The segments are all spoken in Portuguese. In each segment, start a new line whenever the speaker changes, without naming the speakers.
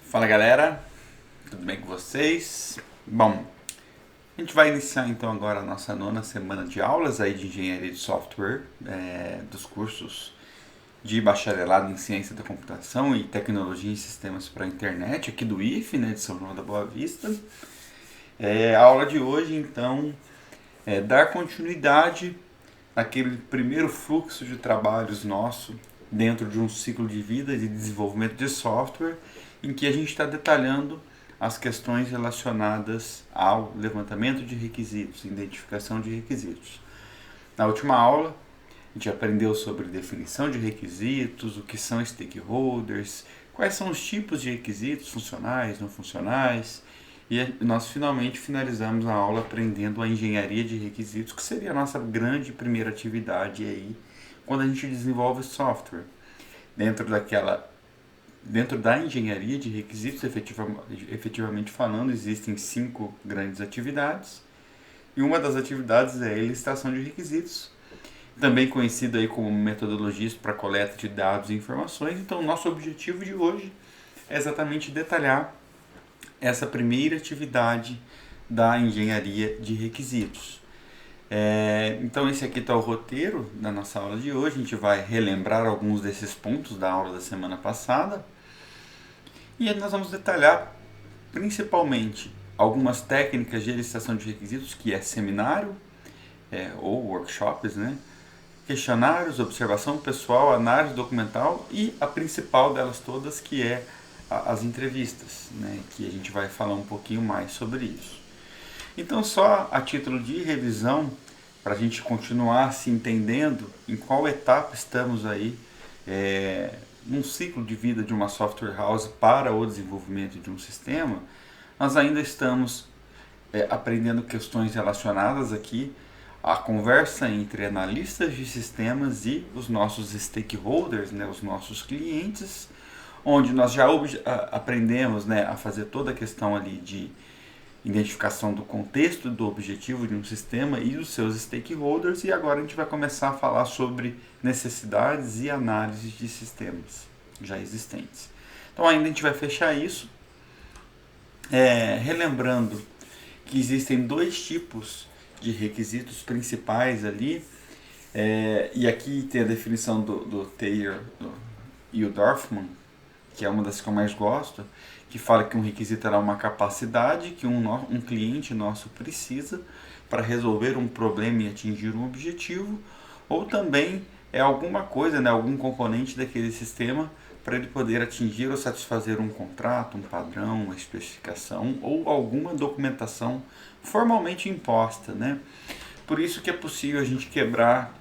Fala galera, tudo bem com vocês? Bom, a gente vai iniciar então agora a nossa nona semana de aulas aí de engenharia de software, dos cursos de bacharelado em ciência da computação e tecnologia e sistemas para a internet aqui do IFE, né, de São João da Boa Vista. A aula de hoje então é dar continuidade àquele primeiro fluxo de trabalhos nosso dentro de um ciclo de vida de desenvolvimento de software, em que a gente está detalhando as questões relacionadas ao levantamento de requisitos, identificação de requisitos. Na última aula, a gente aprendeu sobre definição de requisitos, o que são stakeholders, quais são os tipos de requisitos, funcionais, não funcionais, e nós finalmente finalizamos a aula aprendendo a engenharia de requisitos, que seria a nossa grande primeira atividade aí, quando a gente desenvolve software. Dentro da engenharia de requisitos, efetivamente falando, existem 5 grandes atividades. E uma das atividades é a licitação de requisitos, também conhecida aí como metodologias para coleta de dados e informações. Então, nosso objetivo de hoje é exatamente detalhar essa primeira atividade da engenharia de requisitos. Então esse aqui está o roteiro da nossa aula de hoje. A gente vai relembrar alguns desses pontos da aula da semana passada e nós vamos detalhar principalmente algumas técnicas de licitação de requisitos, que é seminário ou workshops, né? Questionários, observação pessoal, análise documental e a principal delas todas, que é as entrevistas, né? Que a gente vai falar um pouquinho mais sobre isso. Então, só a título de revisão, para a gente continuar se entendendo em qual etapa estamos aí num ciclo de vida de uma software house para o desenvolvimento de um sistema, nós ainda estamos aprendendo questões relacionadas aqui à conversa entre analistas de sistemas e os nossos stakeholders, né, os nossos clientes, onde nós já aprendemos, né, a fazer toda a questão ali de identificação do contexto, do objetivo de um sistema e dos seus stakeholders, e agora a gente vai começar a falar sobre necessidades e análises de sistemas já existentes. Então ainda a gente vai fechar isso, relembrando que existem 2 tipos de requisitos principais ali, e aqui tem a definição do Thayer e o Dorfman, que é uma das que eu mais gosto, que fala que um requisito é uma capacidade que um cliente nosso precisa para resolver um problema e atingir um objetivo, ou também é alguma coisa, né, algum componente daquele sistema para ele poder atingir ou satisfazer um contrato, um padrão, uma especificação ou alguma documentação formalmente imposta, né? Por isso que é possível a gente quebrar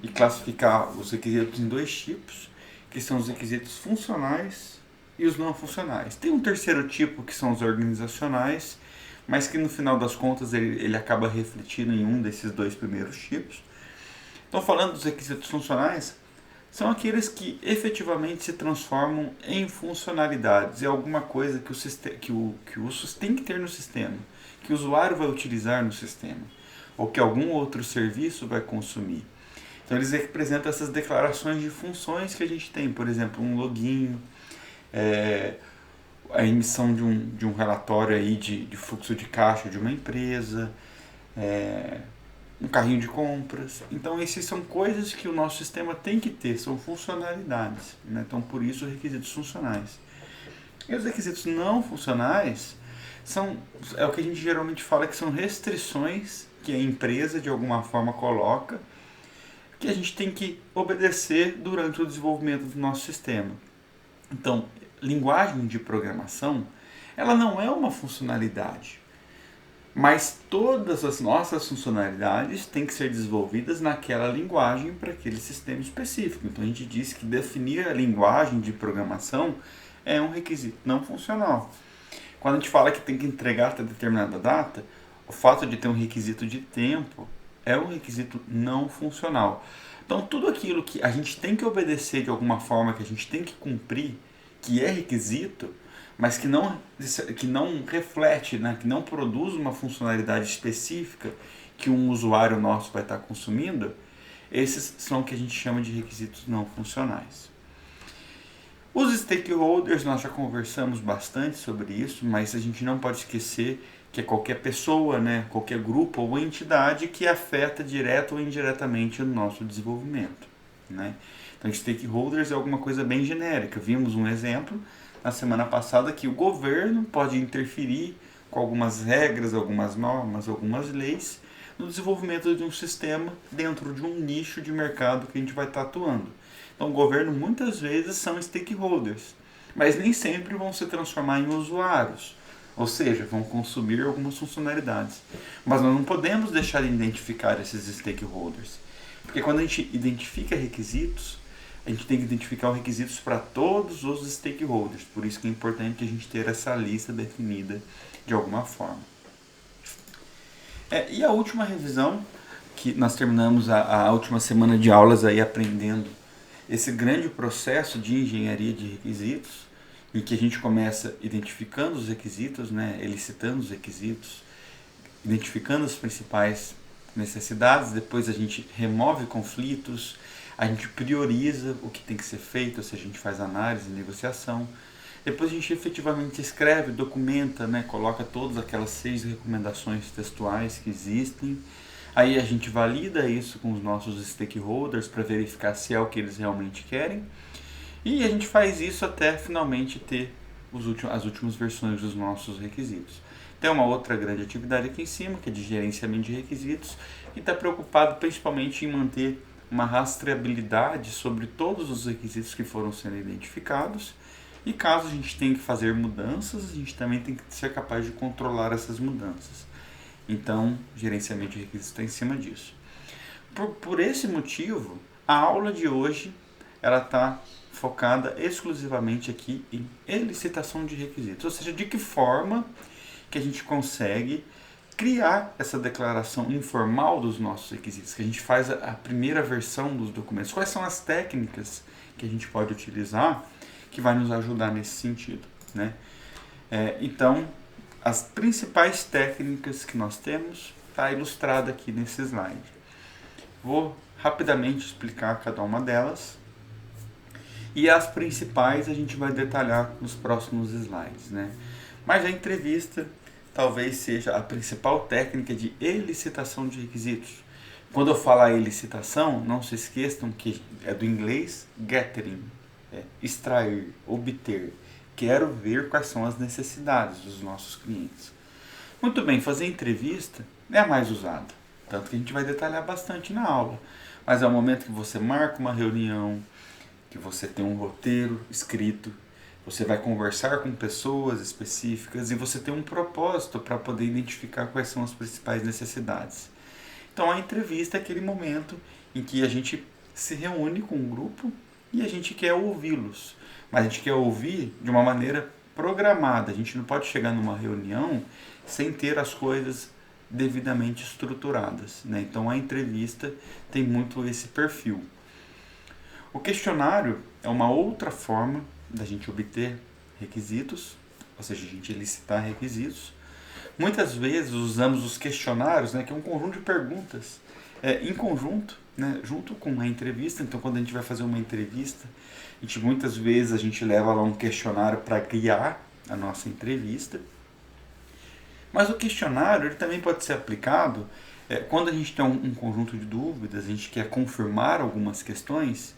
e classificar os requisitos em 2 tipos, que são os requisitos funcionais e os não funcionais. Tem um terceiro tipo, que são os organizacionais, mas que no final das contas ele acaba refletindo em um desses 2 primeiros tipos. Então, falando dos requisitos funcionais, são aqueles que efetivamente se transformam em funcionalidades, é alguma coisa que o uso tem que ter no sistema, que o usuário vai utilizar no sistema, ou que algum outro serviço vai consumir. Então eles representam essas declarações de funções que a gente tem, por exemplo, um login, a emissão de um relatório aí de fluxo de caixa de uma empresa, um carrinho de compras. Então essas são coisas que o nosso sistema tem que ter, são funcionalidades, né? Então por isso requisitos funcionais. E os requisitos não funcionais é o que a gente geralmente fala que são restrições que a empresa de alguma forma coloca, que a gente tem que obedecer durante o desenvolvimento do nosso sistema. Então, linguagem de programação, ela não é uma funcionalidade, mas todas as nossas funcionalidades têm que ser desenvolvidas naquela linguagem para aquele sistema específico. Então a gente diz que definir a linguagem de programação é um requisito não funcional. Quando a gente fala que tem que entregar até determinada data, o fato de ter um requisito de tempo é um requisito não funcional. Então tudo aquilo que a gente tem que obedecer de alguma forma, que a gente tem que cumprir, que é requisito, mas que não reflete, né, que não produz uma funcionalidade específica que um usuário nosso vai estar consumindo, esses são o que a gente chama de requisitos não funcionais. Os stakeholders, nós já conversamos bastante sobre isso, mas a gente não pode esquecer que é qualquer pessoa, né, qualquer grupo ou entidade que afeta direto ou indiretamente o nosso desenvolvimento, né? Então, stakeholders é alguma coisa bem genérica. Vimos um exemplo na semana passada que o governo pode interferir com algumas regras, algumas normas, algumas leis no desenvolvimento de um sistema dentro de um nicho de mercado que a gente vai estar atuando. Então, o governo muitas vezes são stakeholders, mas nem sempre vão se transformar em usuários, ou seja, vão consumir algumas funcionalidades. Mas nós não podemos deixar de identificar esses stakeholders, porque quando a gente identifica requisitos, a gente tem que identificar os requisitos para todos os stakeholders. Por isso que é importante a gente ter essa lista definida de alguma forma. E a última revisão, que nós terminamos a última semana de aulas aí aprendendo esse grande processo de engenharia de requisitos, em que a gente começa identificando os requisitos, né, elicitando os requisitos, identificando as principais necessidades, depois a gente remove conflitos, a gente prioriza o que tem que ser feito, ou seja, a gente faz análise e negociação. Depois a gente efetivamente escreve, documenta, né, coloca todas aquelas 6 recomendações textuais que existem. Aí a gente valida isso com os nossos stakeholders para verificar se é o que eles realmente querem. E a gente faz isso até finalmente ter as últimas versões dos nossos requisitos. Tem uma outra grande atividade aqui em cima, que é de gerenciamento de requisitos, que está preocupado principalmente em manter uma rastreabilidade sobre todos os requisitos que foram sendo identificados. E caso a gente tenha que fazer mudanças, a gente também tem que ser capaz de controlar essas mudanças. Então, gerenciamento de requisitos está em cima disso. Por esse motivo, a aula de hoje ela está focada exclusivamente aqui em elicitação de requisitos. Ou seja, de que forma que a gente consegue criar essa declaração informal dos nossos requisitos, que a gente faz a primeira versão dos documentos. Quais são as técnicas que a gente pode utilizar que vai nos ajudar nesse sentido, né? Então, as principais técnicas que nós temos está ilustrada aqui nesse slide. Vou rapidamente explicar cada uma delas e as principais a gente vai detalhar nos próximos slides, né? Mas a entrevista talvez seja a principal técnica de elicitação de requisitos. Quando eu falar elicitação, não se esqueçam que é do inglês gathering, extrair, obter. Quero ver quais são as necessidades dos nossos clientes. Muito bem, fazer entrevista é a mais usada, tanto que a gente vai detalhar bastante na aula. Mas é o momento que você marca uma reunião, que você tem um roteiro escrito, você vai conversar com pessoas específicas e você tem um propósito para poder identificar quais são as principais necessidades. Então a entrevista é aquele momento em que a gente se reúne com um grupo e a gente quer ouvi-los. Mas a gente quer ouvir de uma maneira programada. A gente não pode chegar numa reunião sem ter as coisas devidamente estruturadas, né? Então a entrevista tem muito esse perfil. O questionário é uma outra forma da gente obter requisitos, ou seja, a gente elicitar requisitos. Muitas vezes usamos os questionários, né, que é um conjunto de perguntas em conjunto, né, junto com a entrevista. Então, quando a gente vai fazer uma entrevista, muitas vezes a gente leva lá um questionário para guiar a nossa entrevista. Mas o questionário ele também pode ser aplicado quando a gente tem um conjunto de dúvidas, a gente quer confirmar algumas questões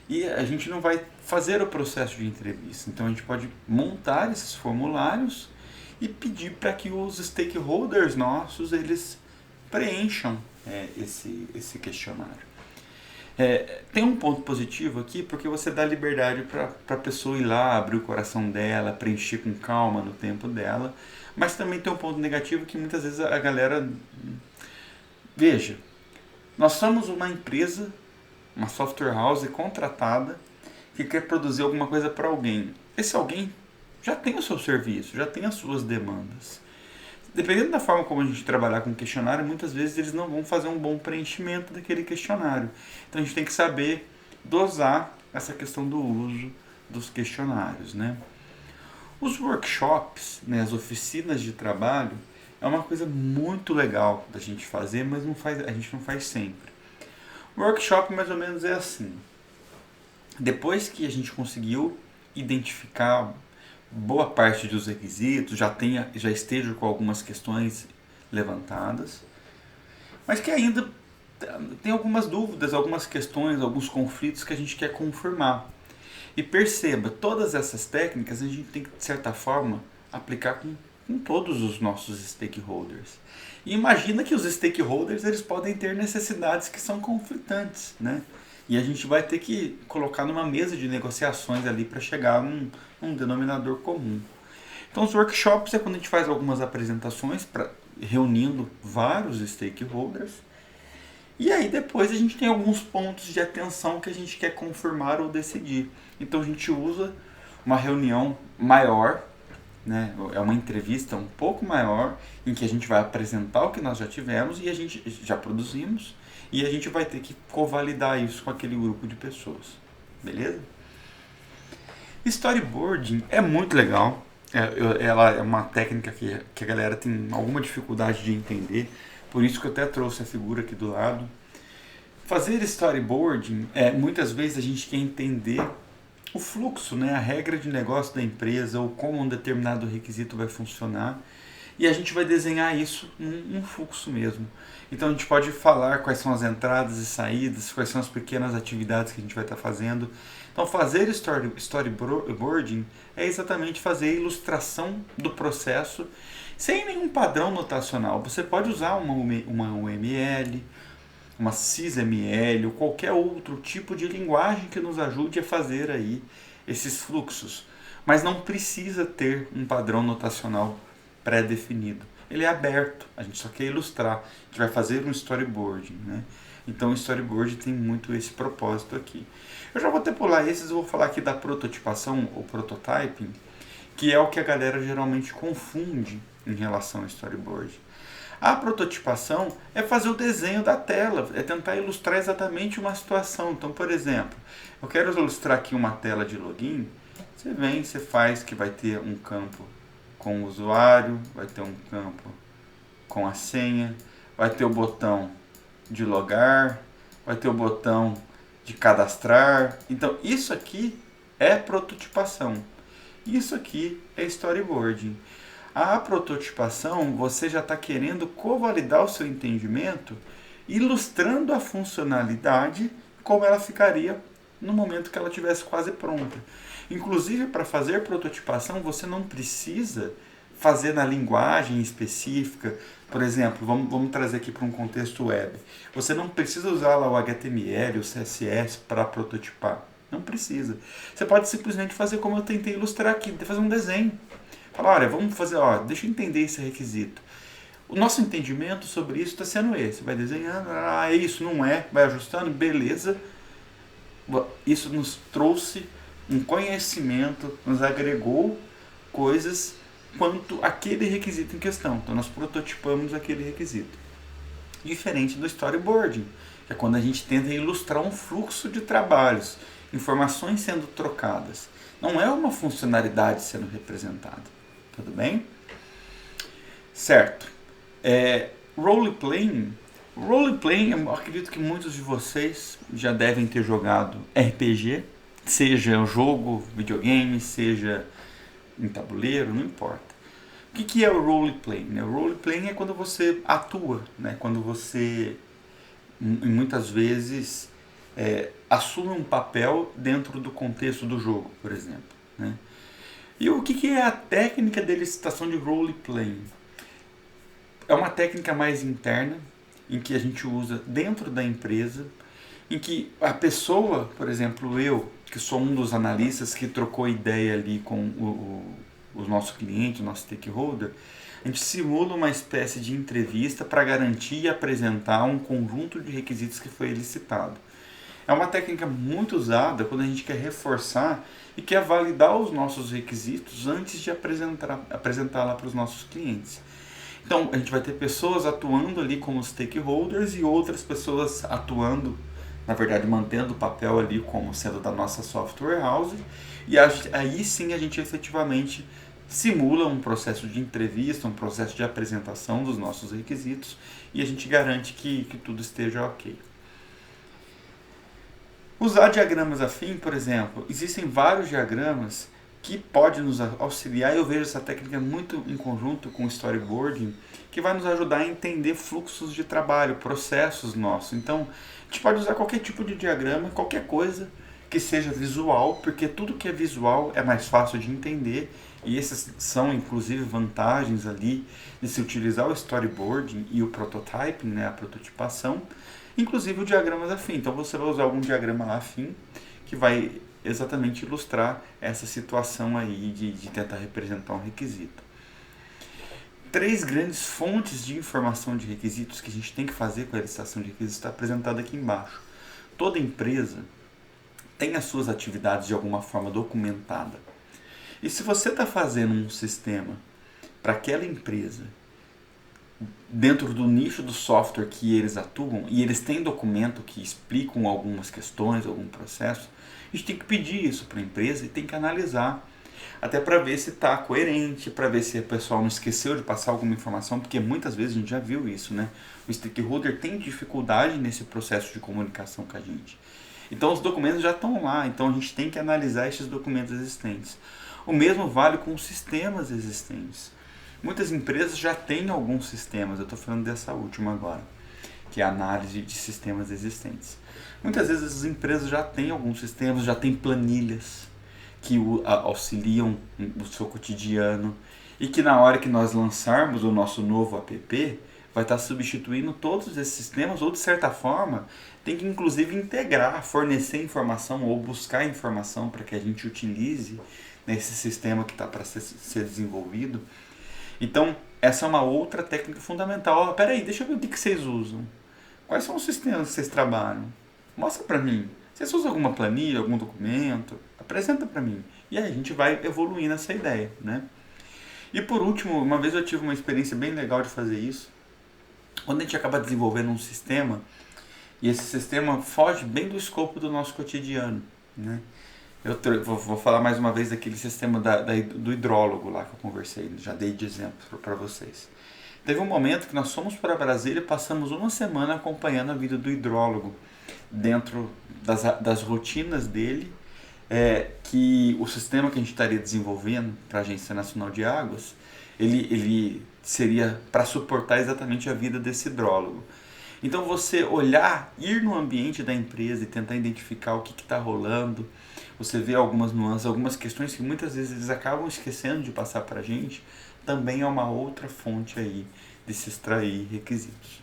e a gente não vai fazer o processo de entrevista. Então a gente pode montar esses formulários e pedir para que os stakeholders nossos eles preencham esse questionário. Tem um ponto positivo aqui porque você dá liberdade para a pessoa ir lá, abrir o coração dela, preencher com calma no tempo dela, mas também tem um ponto negativo que muitas vezes a galera... Veja, nós somos uma empresa, uma software house contratada que quer produzir alguma coisa para alguém. Esse alguém já tem o seu serviço, já tem as suas demandas. Dependendo da forma como a gente trabalhar com o questionário, muitas vezes eles não vão fazer um bom preenchimento daquele questionário. Então a gente tem que saber dosar essa questão do uso dos questionários, né? Os workshops, né, as oficinas de trabalho, é uma coisa muito legal da gente fazer, mas a gente não faz sempre. O workshop mais ou menos é assim. Depois que a gente conseguiu identificar boa parte dos requisitos, já esteja com algumas questões levantadas, mas que ainda tem algumas dúvidas, algumas questões, alguns conflitos que a gente quer confirmar. E perceba, todas essas técnicas a gente tem que, de certa forma, aplicar com todos os nossos stakeholders. E imagina que os stakeholders eles podem ter necessidades que são conflitantes, né? E a gente vai ter que colocar numa mesa de negociações ali para chegar num denominador comum. Então os workshops é quando a gente faz algumas apresentações reunindo vários stakeholders. E aí depois a gente tem alguns pontos de atenção que a gente quer confirmar ou decidir. Então a gente usa uma reunião maior, né? É uma entrevista um pouco maior, em que a gente vai apresentar o que nós já tivemos e a gente já produzimos, e a gente vai ter que covalidar isso com aquele grupo de pessoas. Beleza? Storyboarding é muito legal. Ela é uma técnica que a galera tem alguma dificuldade de entender, por isso que eu até trouxe a figura aqui do lado. Fazer storyboarding, muitas vezes a gente quer entender o fluxo, né, a regra de negócio da empresa, ou como um determinado requisito vai funcionar, e a gente vai desenhar isso num fluxo mesmo. Então a gente pode falar quais são as entradas e saídas, quais são as pequenas atividades que a gente vai estar fazendo. Então fazer storyboarding é exatamente fazer a ilustração do processo sem nenhum padrão notacional. Você pode usar uma UML, uma XML ou qualquer outro tipo de linguagem que nos ajude a fazer aí esses fluxos. Mas não precisa ter um padrão notacional pré-definido. Ele é aberto, a gente só quer ilustrar, a gente vai fazer um storyboarding, né? Então o storyboard tem muito esse propósito aqui. Eu já vou até pular esses, eu vou falar aqui da prototipação ou prototyping, que é o que a galera geralmente confunde em relação ao storyboard. A prototipação é fazer o desenho da tela, é tentar ilustrar exatamente uma situação. Então, por exemplo, eu quero ilustrar aqui uma tela de login, você vem, você faz que vai ter um campo com o usuário, vai ter um campo com a senha, vai ter o botão de logar, vai ter o botão de cadastrar. Então, isso aqui é prototipação. Isso aqui é storyboarding. A prototipação, você já está querendo covalidar o seu entendimento, ilustrando a funcionalidade como ela ficaria no momento que ela estivesse quase pronta. Inclusive, para fazer prototipação, você não precisa fazer na linguagem específica. Por exemplo, vamos trazer aqui para um contexto web. Você não precisa usar lá o HTML, o CSS para prototipar. Não precisa. Você pode simplesmente fazer como eu tentei ilustrar aqui, fazer um desenho. Fala, olha, vamos fazer, deixa eu entender esse requisito. O nosso entendimento sobre isso está sendo esse. Vai desenhando, é isso, não é, vai ajustando, beleza. Isso nos trouxe um conhecimento, nos agregou coisas quanto àquele requisito em questão. Então nós prototipamos aquele requisito. Diferente do storyboarding, que é quando a gente tenta ilustrar um fluxo de trabalhos, informações sendo trocadas. Não é uma funcionalidade sendo representada. Tudo bem? Certo. Role-playing. Role-playing, eu acredito que muitos de vocês já devem ter jogado RPG, seja jogo, videogame, seja em tabuleiro, não importa. O que é o role-playing? O role-playing é quando você atua, né? Quando você, muitas vezes, assume um papel dentro do contexto do jogo, por exemplo, né? E o que é a técnica de elicitação de role-playing? É uma técnica mais interna, em que a gente usa dentro da empresa, em que a pessoa, por exemplo, eu, que sou um dos analistas que trocou ideia ali com o nosso cliente, o nosso stakeholder, a gente simula uma espécie de entrevista para garantir e apresentar um conjunto de requisitos que foi elicitado. É uma técnica muito usada quando a gente quer reforçar e quer validar os nossos requisitos antes de apresentar lá para os nossos clientes. Então, a gente vai ter pessoas atuando ali como stakeholders e outras pessoas atuando, na verdade, mantendo o papel ali como sendo da nossa software house. E aí sim a gente efetivamente simula um processo de entrevista, um processo de apresentação dos nossos requisitos e a gente garante que tudo esteja ok. Usar diagramas afim, por exemplo, existem vários diagramas que podem nos auxiliar, e eu vejo essa técnica muito em conjunto com o storyboarding, que vai nos ajudar a entender fluxos de trabalho, processos nossos. Então, a gente pode usar qualquer tipo de diagrama, qualquer coisa que seja visual, porque tudo que é visual é mais fácil de entender, e essas são inclusive vantagens ali de se utilizar o storyboarding e o prototyping, né, a prototipação, inclusive o diagrama afim. Então você vai usar algum diagrama lá afim que vai exatamente ilustrar essa situação aí de tentar representar um requisito. Três grandes fontes de informação de requisitos que a gente tem que fazer com a licitação de requisitos está apresentada aqui embaixo. Toda empresa tem as suas atividades de alguma forma documentada. E se você está fazendo um sistema para aquela empresa, dentro do nicho do software que eles atuam, e eles têm documento que explicam algumas questões, algum processo, a gente tem que pedir isso para a empresa e tem que analisar, até para ver se está coerente, para ver se o pessoal não esqueceu de passar alguma informação, porque muitas vezes a gente já viu isso, né? O stakeholder tem dificuldade nesse processo de comunicação com a gente. Então os documentos já estão lá, então a gente tem que analisar esses documentos existentes. O mesmo vale com os sistemas existentes. Muitas empresas já têm alguns sistemas, eu estou falando dessa última agora, que é a análise de sistemas existentes. Muitas vezes as empresas já têm alguns sistemas, já têm planilhas que auxiliam o seu cotidiano e que na hora que nós lançarmos o nosso novo app, vai estar substituindo todos esses sistemas, ou de certa forma tem que inclusive integrar, fornecer informação ou buscar informação para que a gente utilize nesse sistema que está para ser desenvolvido. Então, essa é uma outra técnica fundamental. Peraí, deixa eu ver o que vocês usam. Quais são os sistemas que vocês trabalham? Mostra para mim. Vocês usam alguma planilha, algum documento? Apresenta para mim. E aí a gente vai evoluindo essa ideia, né? E por último, uma vez eu tive uma experiência bem legal de fazer isso. Quando a gente acaba desenvolvendo um sistema, e esse sistema foge bem do escopo do nosso cotidiano, né? Eu vou falar mais uma vez daquele sistema do hidrólogo lá que eu conversei, já dei de exemplo para vocês. Teve um momento que nós fomos para Brasília e passamos uma semana acompanhando a vida do hidrólogo, dentro das rotinas dele, que o sistema que a gente estaria desenvolvendo para a Agência Nacional de Águas, ele seria para suportar exatamente a vida desse hidrólogo. Então você olhar, ir no ambiente da empresa e tentar identificar o que está rolando, você vê algumas nuances, algumas questões que muitas vezes eles acabam esquecendo de passar para a gente, também é uma outra fonte aí de se extrair requisitos.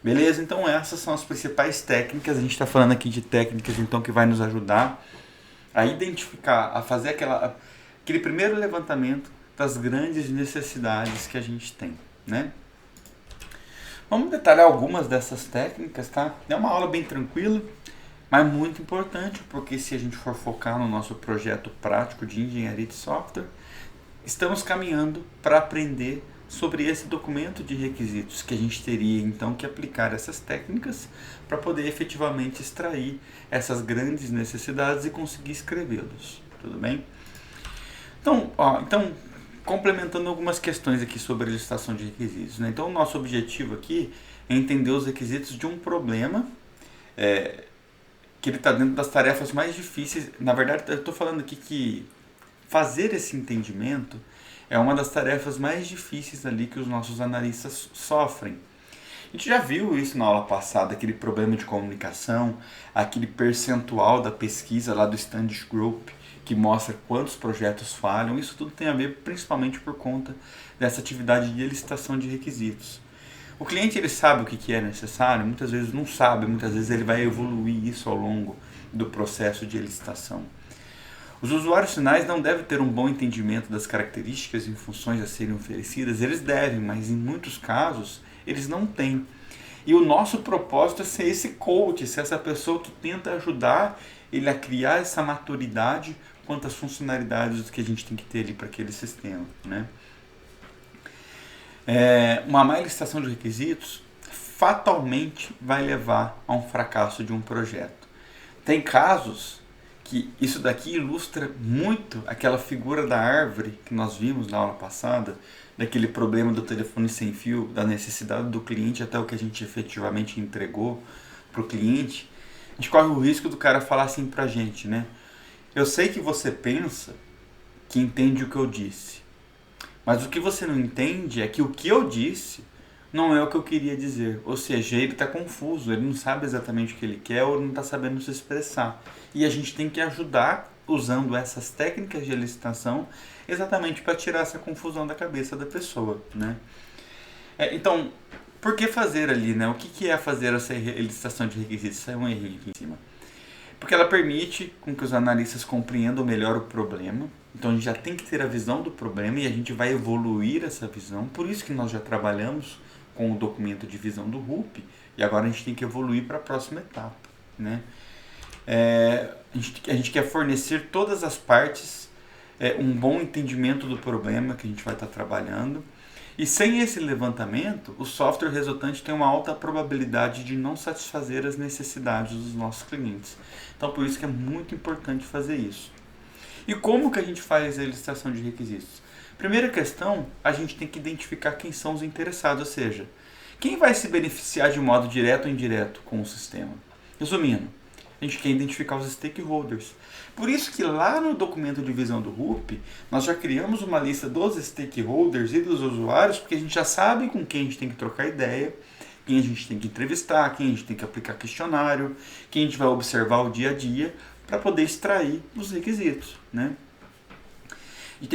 Beleza? Então essas são as principais técnicas. A gente está falando aqui de técnicas então que vai nos ajudar a identificar, a fazer aquele primeiro levantamento das grandes necessidades que a gente tem, né? Vamos detalhar algumas dessas técnicas, tá? É uma aula bem tranquila, mas muito importante, porque se a gente for focar no nosso projeto prático de engenharia de software, estamos caminhando para aprender sobre esse documento de requisitos, que a gente teria então que aplicar essas técnicas para poder efetivamente extrair essas grandes necessidades e conseguir escrevê-los. Tudo bem? Então, complementando algumas questões aqui sobre a licitação de requisitos, né? Então, o nosso objetivo aqui é entender os requisitos de um problema que ele está dentro das tarefas mais difíceis. Na verdade, eu estou falando aqui que fazer esse entendimento é uma das tarefas mais difíceis ali que os nossos analistas sofrem. A gente já viu isso na aula passada, aquele problema de comunicação, aquele percentual da pesquisa lá do Standish Group, que mostra quantos projetos falham. Isso tudo tem a ver principalmente por conta dessa atividade de licitação de requisitos. O cliente ele sabe o que é necessário, muitas vezes não sabe, muitas vezes ele vai evoluir isso ao longo do processo de licitação. Os usuários finais não devem ter um bom entendimento das características e funções a serem oferecidas, eles devem, mas em muitos casos eles não têm. E o nosso propósito é ser esse coach, ser essa pessoa que tenta ajudar ele a criar essa maturidade quanto às funcionalidades que a gente tem que ter ali para aquele sistema, né? Uma má licitação de requisitos fatalmente vai levar a um fracasso de um projeto. Tem casos que isso daqui ilustra muito aquela figura da árvore que nós vimos na aula passada, daquele problema do telefone sem fio, da necessidade do cliente até o que a gente efetivamente entregou para o cliente. gente corre o risco do cara falar assim pra gente, né? Eu sei que você pensa que entende o que eu disse, mas o que você não entende é que o que eu disse não é o que eu queria dizer. Ou seja, ele está confuso, ele não sabe exatamente o que ele quer ou ele não está sabendo se expressar. E a gente tem que ajudar usando essas técnicas de elicitação exatamente para tirar essa confusão da cabeça da pessoa, né? Então, por que fazer ali, né? O que é fazer essa elicitação de requisitos? Sai um errinho aqui em cima. Porque ela permite com que os analistas compreendam melhor o problema. Então a gente já tem que ter a visão do problema e a gente vai evoluir essa visão. Por isso que nós já trabalhamos com o documento de visão do RUP e agora a gente tem que evoluir para a próxima etapa, né? A gente quer fornecer todas as partes um bom entendimento do problema que a gente vai estar trabalhando. E sem esse levantamento, o software resultante tem uma alta probabilidade de não satisfazer as necessidades dos nossos clientes. Então, por isso que é muito importante fazer isso. E como que a gente faz a licitação de requisitos? Primeira questão, a gente tem que identificar quem são os interessados, ou seja, quem vai se beneficiar de modo direto ou indireto com o sistema. Resumindo, a gente quer identificar os stakeholders. Por isso que lá no documento de visão do RUP, nós já criamos uma lista dos stakeholders e dos usuários, porque a gente já sabe com quem a gente tem que trocar ideia, quem a gente tem que entrevistar, quem a gente tem que aplicar questionário, quem a gente vai observar o dia a dia, para poder extrair os requisitos, né? A gente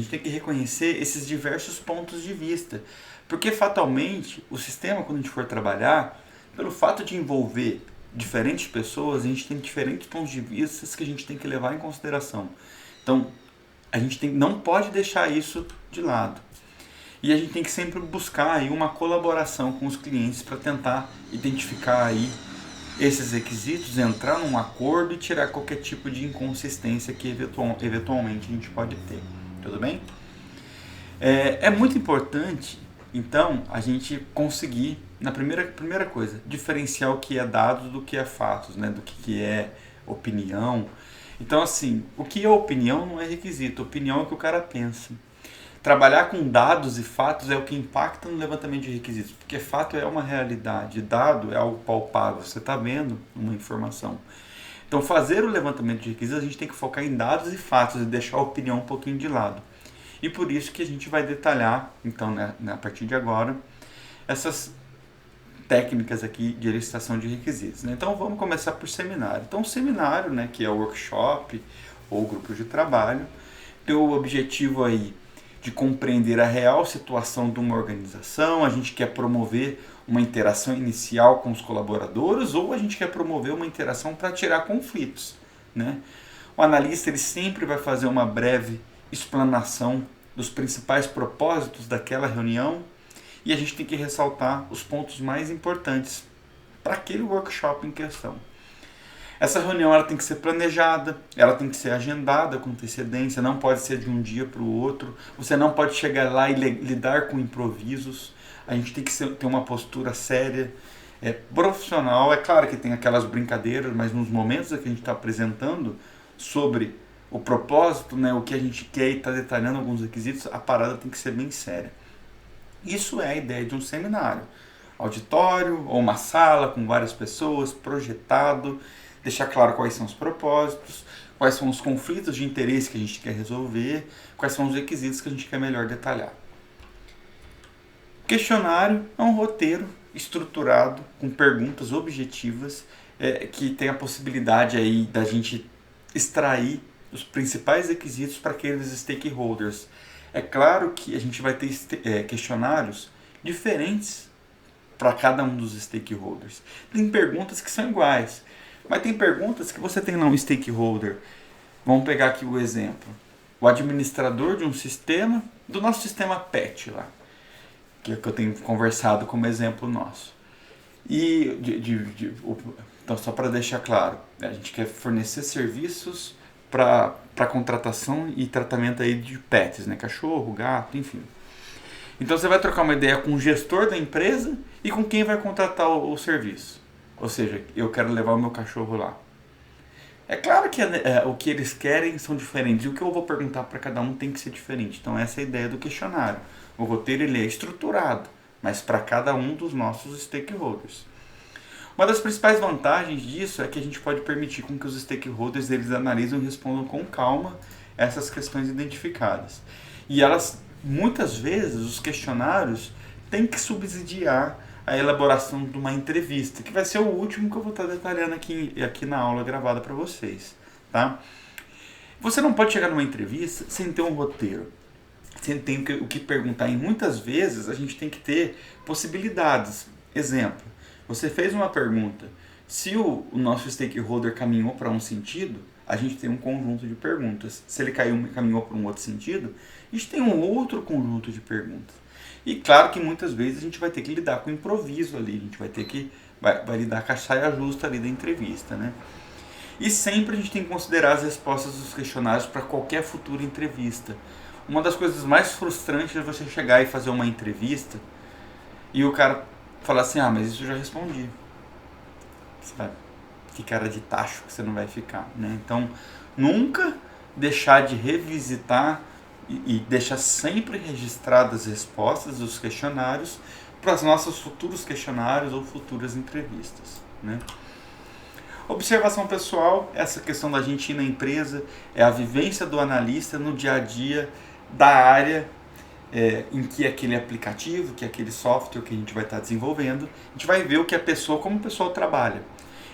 tem que reconhecer esses diversos pontos de vista, porque fatalmente o sistema, quando a gente for trabalhar, pelo fato de envolver diferentes pessoas, a gente tem diferentes pontos de vista que a gente tem que levar em consideração. Então, a gente não pode deixar isso de lado. E a gente tem que sempre buscar aí uma colaboração com os clientes para tentar identificar aí esses requisitos, entrar num acordo e tirar qualquer tipo de inconsistência que eventualmente a gente pode ter. Tudo bem? É muito importante, então, a gente conseguir, na primeira coisa, diferenciar o que é dados do que é fatos, né? Do que é opinião. Então, assim, o que é opinião não é requisito, opinião é o que o cara pensa. Trabalhar com dados e fatos é o que impacta no levantamento de requisitos, porque fato é uma realidade, dado é algo palpável, você está vendo uma informação. Então, fazer o levantamento de requisitos, a gente tem que focar em dados e fatos e deixar a opinião um pouquinho de lado. E por isso que a gente vai detalhar, então, né, a partir de agora, essas técnicas aqui de elicitação de requisitos, né? Então, vamos começar por seminário. Então, o seminário, né, que é o workshop ou grupo de trabalho, tem o objetivo aí de compreender a real situação de uma organização. A gente quer promover uma interação inicial com os colaboradores ou a gente quer promover uma interação para tirar conflitos, né? O analista ele sempre vai fazer uma breve explanação dos principais propósitos daquela reunião e a gente tem que ressaltar os pontos mais importantes para aquele workshop em questão. Essa reunião ela tem que ser planejada, ela tem que ser agendada com antecedência, não pode ser de um dia para o outro. Você não pode chegar lá e lidar com improvisos. A gente tem que ter uma postura séria, profissional. É claro que tem aquelas brincadeiras, mas nos momentos que a gente está apresentando sobre o propósito, né, o que a gente quer e está detalhando alguns requisitos, a parada tem que ser bem séria. Isso é a ideia de um seminário. Auditório ou uma sala com várias pessoas, projetado, deixar claro quais são os propósitos, quais são os conflitos de interesse que a gente quer resolver, quais são os requisitos que a gente quer melhor detalhar. Questionário é um roteiro estruturado com perguntas objetivas que tem a possibilidade aí da gente extrair os principais requisitos para aqueles stakeholders. É claro que a gente vai ter questionários diferentes para cada um dos stakeholders. Tem perguntas que são iguais, mas tem perguntas que você tem lá um stakeholder. Vamos pegar aqui o exemplo. O administrador de um sistema, do nosso sistema PET lá, que é o que eu tenho conversado como exemplo nosso. E, então, só para deixar claro, a gente quer fornecer serviços para contratação e tratamento aí de pets, né? Cachorro, gato, enfim. Então você vai trocar uma ideia com o gestor da empresa e com quem vai contratar o serviço. Ou seja, eu quero levar o meu cachorro lá. É claro que o que eles querem são diferentes. E o que eu vou perguntar para cada um tem que ser diferente. Então essa é a ideia do questionário. O roteiro ele é estruturado, mas para cada um dos nossos stakeholders. Uma das principais vantagens disso é que a gente pode permitir com que os stakeholders eles analisem e respondam com calma essas questões identificadas. E elas, muitas vezes, os questionários têm que subsidiar a elaboração de uma entrevista, que vai ser o último que eu vou estar detalhando aqui na aula gravada para vocês, tá? Você não pode chegar numa entrevista sem ter um roteiro, sem ter o que perguntar. E muitas vezes a gente tem que ter possibilidades. Exemplo, você fez uma pergunta. Se o nosso stakeholder caminhou para um sentido, a gente tem um conjunto de perguntas. Se ele caminhou para um outro sentido, a gente tem um outro conjunto de perguntas. E claro que muitas vezes a gente vai ter que lidar com improviso ali, a gente vai ter que vai lidar com a saia justa ali da entrevista, né? E sempre a gente tem que considerar as respostas dos questionários para qualquer futura entrevista. Uma das coisas mais frustrantes é você chegar e fazer uma entrevista e o cara falar assim, mas isso eu já respondi. Você vai, que cara de tacho que você não vai ficar, né? Então, nunca deixar de revisitar e deixar sempre registradas as respostas dos questionários para os nossos futuros questionários ou futuras entrevistas, né? Observação pessoal, essa questão da gente ir na empresa, é a vivência do analista no dia a dia da área em que aquele aplicativo, que aquele software que a gente vai estar desenvolvendo, a gente vai ver o que a pessoa, como o pessoal trabalha.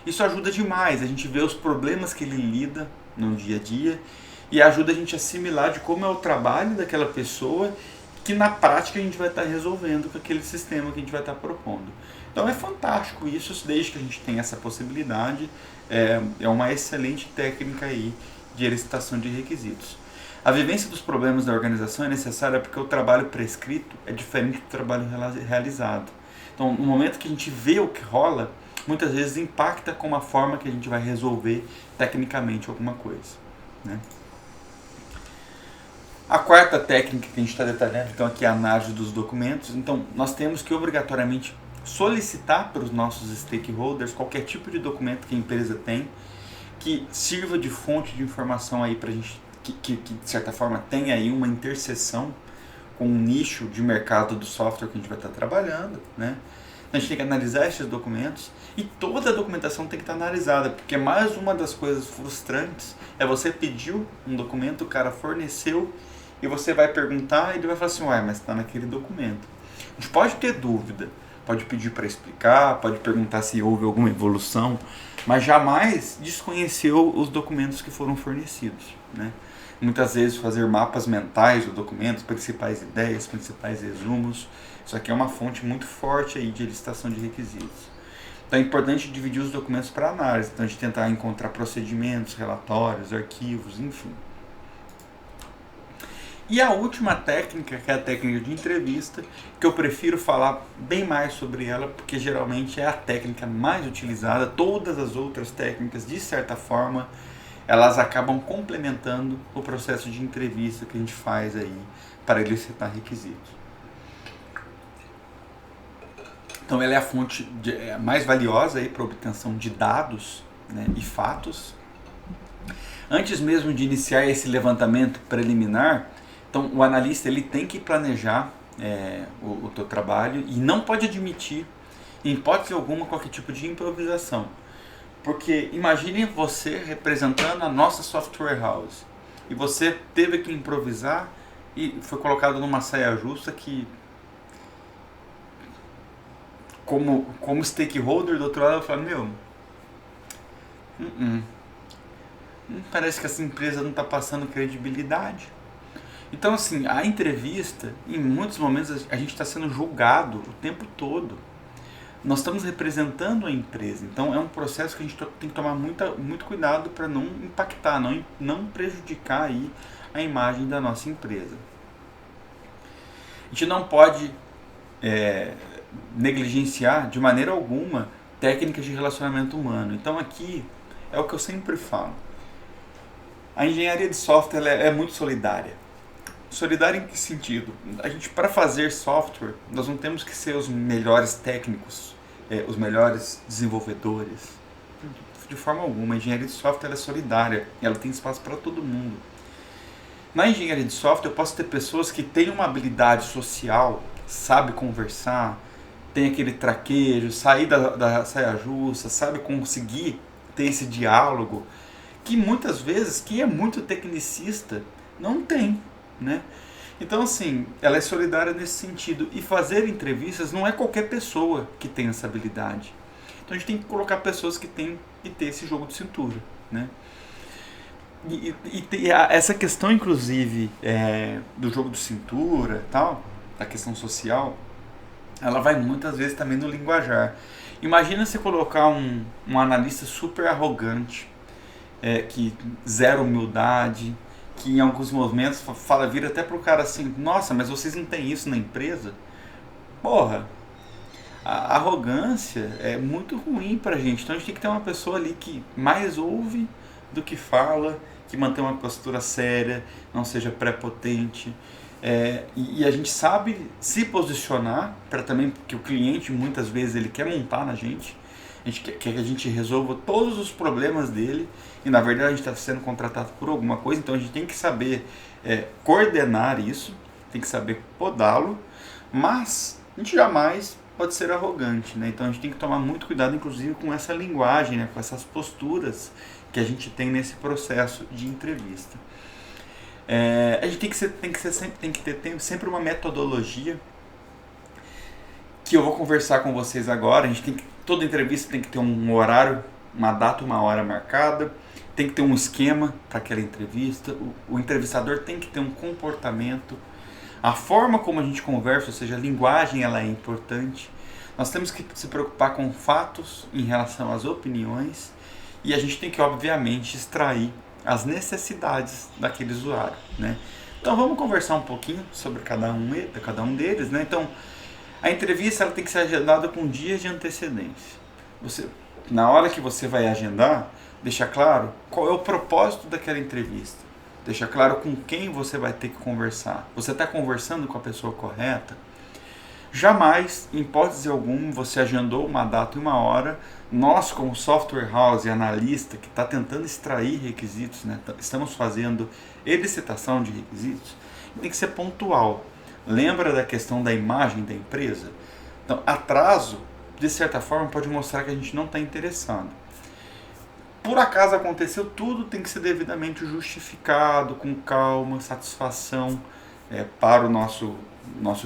Isso ajuda demais, a gente vê os problemas que ele lida no dia a dia e ajuda a gente a assimilar de como é o trabalho daquela pessoa que na prática a gente vai estar resolvendo com aquele sistema que a gente vai estar propondo. Então é fantástico isso, desde que a gente tem essa possibilidade, é uma excelente técnica aí de elicitação de requisitos. A vivência dos problemas da organização é necessária porque o trabalho prescrito é diferente do trabalho realizado. Então, no momento que a gente vê o que rola, muitas vezes impacta com a forma que a gente vai resolver tecnicamente alguma coisa, né? A quarta técnica que a gente está detalhando, então, aqui é a análise dos documentos. Então, nós temos que obrigatoriamente solicitar para os nossos stakeholders qualquer tipo de documento que a empresa tem que sirva de fonte de informação aí para a gente, que de certa forma tenha aí uma interseção com um nicho de mercado do software que a gente vai estar trabalhando, né? Então, a gente tem que analisar esses documentos e toda a documentação tem que estar analisada, porque mais uma das coisas frustrantes é você pediu um documento, o cara forneceu e você vai perguntar e ele vai falar assim, mas está naquele documento. A gente pode ter dúvida, pode pedir para explicar, pode perguntar se houve alguma evolução, mas jamais desconheceu os documentos que foram fornecidos, né? Muitas vezes fazer mapas mentais do documento, principais ideias, principais resumos, isso aqui é uma fonte muito forte aí de elicitação de requisitos. Então é importante dividir os documentos para análise, então a gente tentar encontrar procedimentos, relatórios, arquivos, enfim. E a última técnica, que é a técnica de entrevista, que eu prefiro falar bem mais sobre ela, porque geralmente é a técnica mais utilizada. Todas as outras técnicas, de certa forma, elas acabam complementando o processo de entrevista que a gente faz aí para elicitar requisitos. Então ela é a fonte mais valiosa para a obtenção de dados, né, e fatos. Antes mesmo de iniciar esse levantamento preliminar, então o analista ele tem que planejar o teu trabalho e não pode admitir, em hipótese alguma, qualquer tipo de improvisação. Porque imagine você representando a nossa software house e você teve que improvisar e foi colocado numa saia justa que, como stakeholder do outro lado, eu falo, parece que essa empresa não está passando credibilidade. Então, assim, a entrevista, em muitos momentos, a gente está sendo julgado o tempo todo. Nós estamos representando a empresa, então é um processo que a gente tem que tomar muito cuidado para não impactar, não prejudicar aí a imagem da nossa empresa. A gente não pode negligenciar de maneira alguma técnicas de relacionamento humano. Então aqui é o que eu sempre falo. A engenharia de software ela é muito solidária. Solidária em que sentido? A gente, para fazer software, nós não temos que ser os melhores técnicos, os melhores desenvolvedores. De forma alguma, a engenharia de software ela é solidária, ela tem espaço para todo mundo. Na engenharia de software, eu posso ter pessoas que têm uma habilidade social, sabe conversar, tem aquele traquejo, sair da saia justa, sabe, conseguir ter esse diálogo, que muitas vezes quem é muito tecnicista não tem, né? Então, assim, ela é solidária nesse sentido. E fazer entrevistas não é qualquer pessoa que tem essa habilidade. Então a gente tem que colocar pessoas que têm que ter esse jogo de cintura, né? Essa questão, inclusive, do jogo de cintura, tal, da questão social, ela vai muitas vezes também no linguajar. Imagina você colocar um analista super arrogante, que zero humildade, que em alguns momentos vira até pro cara assim, nossa, mas vocês não têm isso na empresa? Porra, a arrogância é muito ruim pra gente. Então a gente tem que ter uma pessoa ali que mais ouve do que fala, que mantém uma postura séria, não seja prepotente. E a gente sabe se posicionar para também, porque o cliente muitas vezes ele quer montar na gente. A gente quer que a gente resolva todos os problemas dele e na verdade a gente está sendo contratado por alguma coisa, então a gente tem que saber coordenar isso, tem que saber podá-lo, mas a gente jamais pode ser arrogante, né? Então a gente tem que tomar muito cuidado, inclusive, com essa linguagem, né? Com essas posturas que a gente tem nesse processo de entrevista. A gente tem que ter sempre uma metodologia que eu vou conversar com vocês agora. Toda entrevista tem que ter um horário, uma data, uma hora marcada, tem que ter um esquema para aquela entrevista, o entrevistador tem que ter um comportamento, a forma como a gente conversa, ou seja, a linguagem, ela é importante. Nós temos que se preocupar com fatos em relação às opiniões e a gente tem que, obviamente, extrair as necessidades daquele usuário, né? Então vamos conversar um pouquinho sobre cada um deles, né? Então, a entrevista ela tem que ser agendada com dias de antecedência. Na hora que você vai agendar, deixa claro qual é o propósito daquela entrevista. Deixa claro com quem você vai ter que conversar. Você está conversando com a pessoa correta? Jamais, em hipótese alguma, você agendou uma data e uma hora. Nós, como software house e analista que está tentando extrair requisitos, né, estamos fazendo elicitação de requisitos, tem que ser pontual. Lembra da questão da imagem da empresa? Então, atraso, de certa forma, pode mostrar que a gente não está interessado. Por acaso aconteceu, tudo tem que ser devidamente justificado, com calma, satisfação para o nosso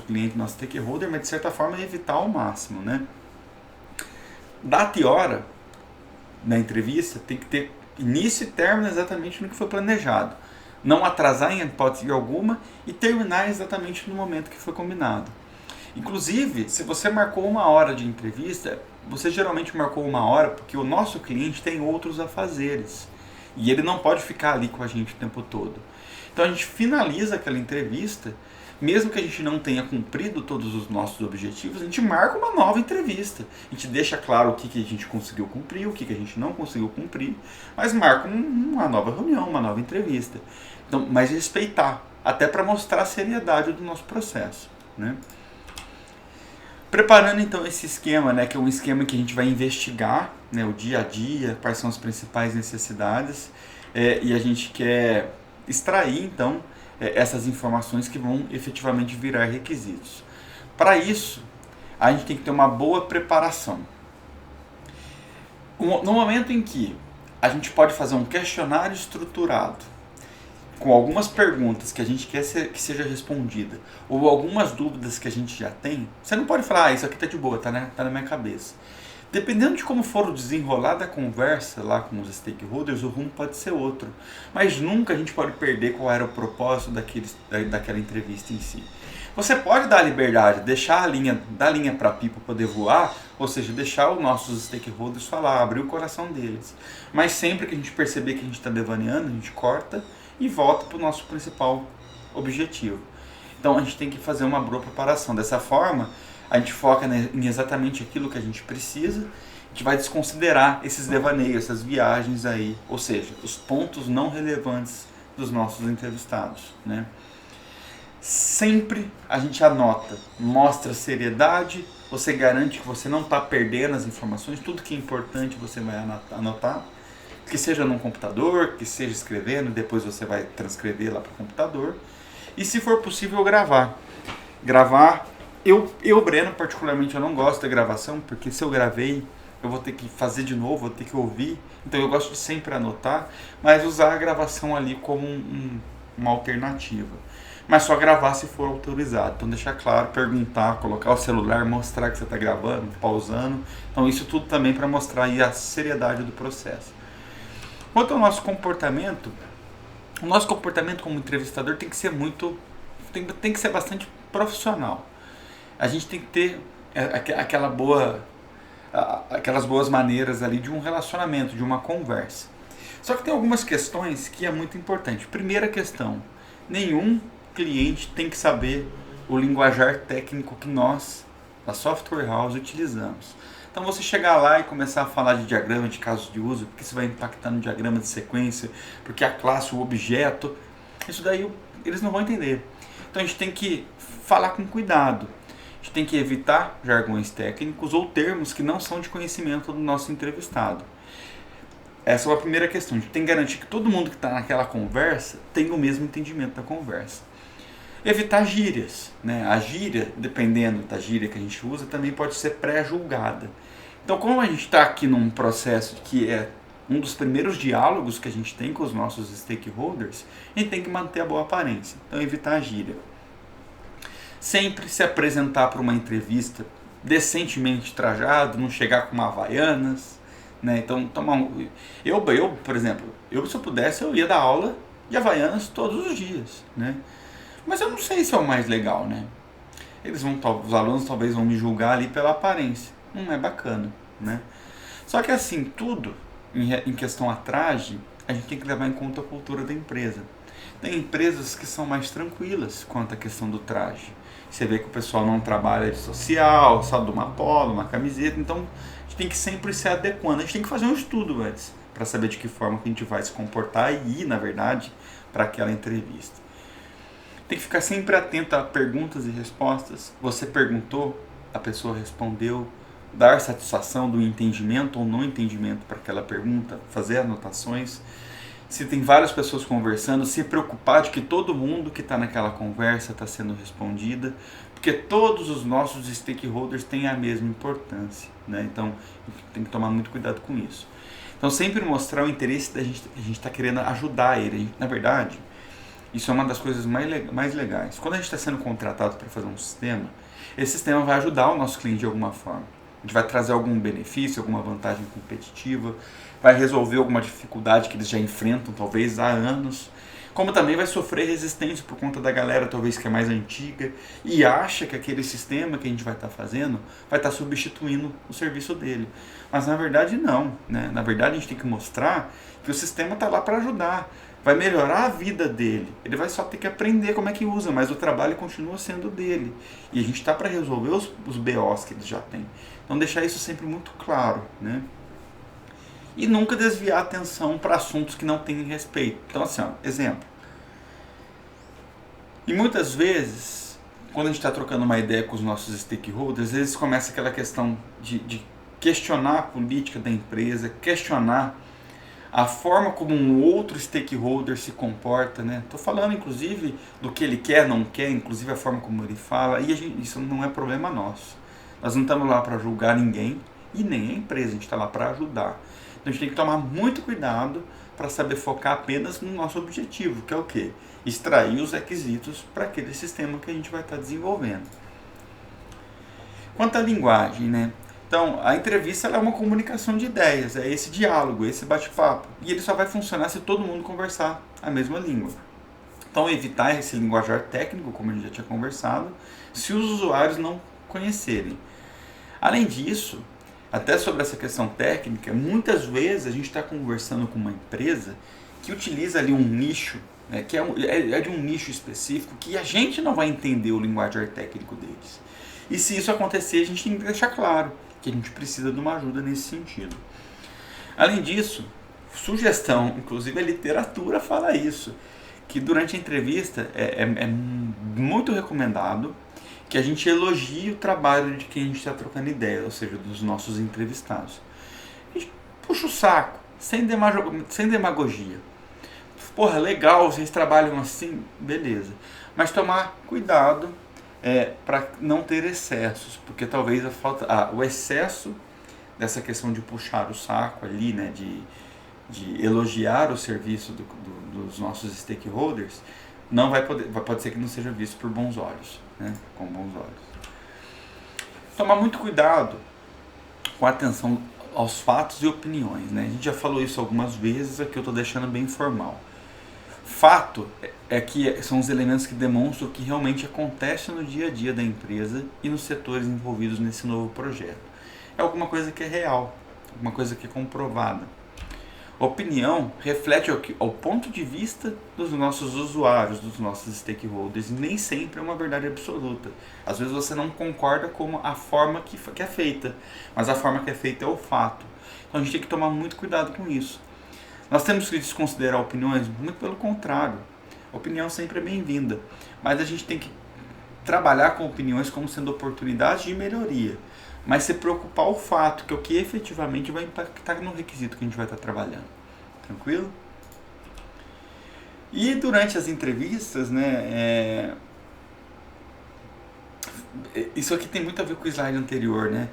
cliente, nosso stakeholder, mas de certa forma evitar ao máximo, né? Data e hora na entrevista tem que ter início e término exatamente no que foi planejado. Não atrasar em hipótese alguma e terminar exatamente no momento que foi combinado. Inclusive, se você marcou uma hora de entrevista, você geralmente marcou uma hora porque o nosso cliente tem outros afazeres e ele não pode ficar ali com a gente o tempo todo. Então a gente finaliza aquela entrevista, mesmo que a gente não tenha cumprido todos os nossos objetivos, a gente marca uma nova entrevista. A gente deixa claro o que a gente conseguiu cumprir, o que a gente não conseguiu cumprir, mas marca uma nova reunião, uma nova entrevista. Então, mas respeitar, até para mostrar a seriedade do nosso processo, né? Preparando então esse esquema, né, que é um esquema que a gente vai investigar, né, o dia a dia, quais são as principais necessidades, e a gente quer extrair então essas informações que vão efetivamente virar requisitos. Para isso, a gente tem que ter uma boa preparação. No momento em que a gente pode fazer um questionário estruturado, com algumas perguntas que a gente quer que seja respondida, ou algumas dúvidas que a gente já tem, você não pode falar, isso aqui tá de boa, tá na minha cabeça. Dependendo de como for o desenrolar da conversa lá com os stakeholders, o rumo pode ser outro. Mas nunca a gente pode perder qual era o propósito daquela entrevista em si. Você pode dar a liberdade, deixar da linha para a pipa poder voar, ou seja, deixar os nossos stakeholders falar, abrir o coração deles. Mas sempre que a gente perceber que a gente está devaneando, a gente corta e volta para o nosso principal objetivo. Então a gente tem que fazer uma boa preparação. Dessa forma, a gente foca em exatamente aquilo que a gente precisa, a gente vai desconsiderar esses devaneios, essas viagens aí, ou seja, os pontos não relevantes dos nossos entrevistados, né? Sempre a gente anota, mostra seriedade, você garante que você não está perdendo as informações, tudo que é importante você vai anotar, que seja num computador, que seja escrevendo, depois você vai transcrever lá para o computador, e se for possível gravar Breno, particularmente, eu não gosto da gravação, porque se eu gravei, eu vou ter que fazer de novo, vou ter que ouvir. Então eu gosto de sempre anotar, mas usar a gravação ali como uma alternativa. Mas só gravar se for autorizado. Então deixar claro, perguntar, colocar o celular, mostrar que você está gravando, pausando. Então isso tudo também para mostrar aí a seriedade do processo. Quanto ao nosso comportamento, o nosso comportamento como entrevistador tem que ser tem que ser bastante profissional. A gente tem que ter aquelas boas maneiras ali de um relacionamento, de uma conversa. Só que tem algumas questões que é muito importante. Primeira questão, nenhum cliente tem que saber o linguajar técnico que nós, da Software House, utilizamos. Então você chegar lá e começar a falar de diagrama de casos de uso, porque isso vai impactar no diagrama de sequência, porque a classe, o objeto, isso daí eles não vão entender. Então a gente tem que falar com cuidado. A gente tem que evitar jargões técnicos ou termos que não são de conhecimento do nosso entrevistado. Essa é a primeira questão. A gente tem que garantir que todo mundo que está naquela conversa tem o mesmo entendimento da conversa. Evitar gírias, né? A gíria, dependendo da gíria que a gente usa, também pode ser pré-julgada. Então, como a gente está aqui num processo que é um dos primeiros diálogos que a gente tem com os nossos stakeholders, a gente tem que manter a boa aparência. Então, evitar a gíria. Sempre se apresentar para uma entrevista decentemente trajado, não chegar com uma Havaianas, né? Então, por exemplo, se eu pudesse, eu ia dar aula de Havaianas todos os dias, né? Mas eu não sei se é o mais legal, né? Os alunos talvez vão me julgar ali pela aparência. Não é bacana, né? Só que assim, tudo em questão a traje, a gente tem que levar em conta a cultura da empresa. Tem empresas que são mais tranquilas quanto à questão do traje. Você vê que o pessoal não trabalha de social, só de uma polo, uma camiseta. Então, a gente tem que sempre se adequando. A gente tem que fazer um estudo antes, para saber de que forma que a gente vai se comportar e ir, na verdade, para aquela entrevista. Tem que ficar sempre atento a perguntas e respostas. Você perguntou, a pessoa respondeu. Dar satisfação do entendimento ou não entendimento para aquela pergunta. Fazer anotações. Se tem várias pessoas conversando, se preocupar de que todo mundo que está naquela conversa está sendo respondida. Porque todos os nossos stakeholders têm a mesma importância, né? Então, tem que tomar muito cuidado com isso. Então, sempre mostrar o interesse da gente, a gente está querendo ajudar ele. Na verdade, isso é uma das coisas mais legais. Quando a gente está sendo contratado para fazer um sistema, esse sistema vai ajudar o nosso cliente de alguma forma. A gente vai trazer algum benefício, alguma vantagem competitiva, vai resolver alguma dificuldade que eles já enfrentam, talvez há anos. Como também vai sofrer resistência por conta da galera, talvez que é mais antiga, e acha que aquele sistema que a gente vai estar fazendo vai estar substituindo o serviço dele. Mas na verdade não, né? Na verdade a gente tem que mostrar que o sistema está lá para ajudar. Vai melhorar a vida dele. Ele vai só ter que aprender como é que usa, mas o trabalho continua sendo dele. E a gente está para resolver os BOs que ele já tem. Então deixar isso sempre muito claro, né? E nunca desviar a atenção para assuntos que não têm respeito. Então assim, ó, exemplo. E muitas vezes, quando a gente está trocando uma ideia com os nossos stakeholders, às vezes começa aquela questão de questionar a política da empresa, questionar a forma como um outro stakeholder se comporta, né? Estou falando inclusive do que ele quer, não quer, inclusive a forma como ele fala, e isso não é problema nosso. Nós não estamos lá para julgar ninguém e nem a empresa, a gente está lá para ajudar. Então a gente tem que tomar muito cuidado para saber focar apenas no nosso objetivo, que é o quê? Extrair os requisitos para aquele sistema que a gente vai estar desenvolvendo. Quanto à linguagem, né? Então, a entrevista ela é uma comunicação de ideias, é esse diálogo, esse bate-papo. E ele só vai funcionar se todo mundo conversar a mesma língua. Então, evitar esse linguajar técnico, como a gente já tinha conversado, se os usuários não conhecerem. Além disso, até sobre essa questão técnica, muitas vezes a gente está conversando com uma empresa que utiliza ali um nicho, né, que é de um nicho específico, que a gente não vai entender o linguajar técnico deles. E se isso acontecer, a gente tem que deixar claro que a gente precisa de uma ajuda nesse sentido. Além disso, sugestão, inclusive a literatura fala isso, que durante a entrevista é muito recomendado que a gente elogie o trabalho de quem a gente está trocando ideia, ou seja, dos nossos entrevistados. A gente puxa o saco, sem demagogia. Porra, legal, vocês trabalham assim, beleza. Mas tomar cuidado para não ter excessos, porque talvez o excesso dessa questão de puxar o saco ali, né, de elogiar o serviço dos nossos stakeholders, não pode ser que não seja visto por bons olhos, né, com bons olhos. Tomar muito cuidado com atenção aos fatos e opiniões, né? A gente já falou isso algumas vezes, aqui eu estou deixando bem formal. Fato é que são os elementos que demonstram o que realmente acontece no dia a dia da empresa e nos setores envolvidos nesse novo projeto. É alguma coisa que é real, alguma coisa que é comprovada. Opinião reflete ao ponto de vista dos nossos usuários, dos nossos stakeholders, e nem sempre é uma verdade absoluta. Às vezes você não concorda com a forma que é feita, mas a forma que é feita é o fato. Então a gente tem que tomar muito cuidado com isso. Nós temos que desconsiderar opiniões? Muito pelo contrário. A opinião sempre é bem-vinda, mas a gente tem que trabalhar com opiniões como sendo oportunidades de melhoria, mas se preocupar o fato que o que efetivamente vai impactar no requisito que a gente vai estar trabalhando. Tranquilo? E durante as entrevistas, né, isso aqui tem muito a ver com o slide anterior, né?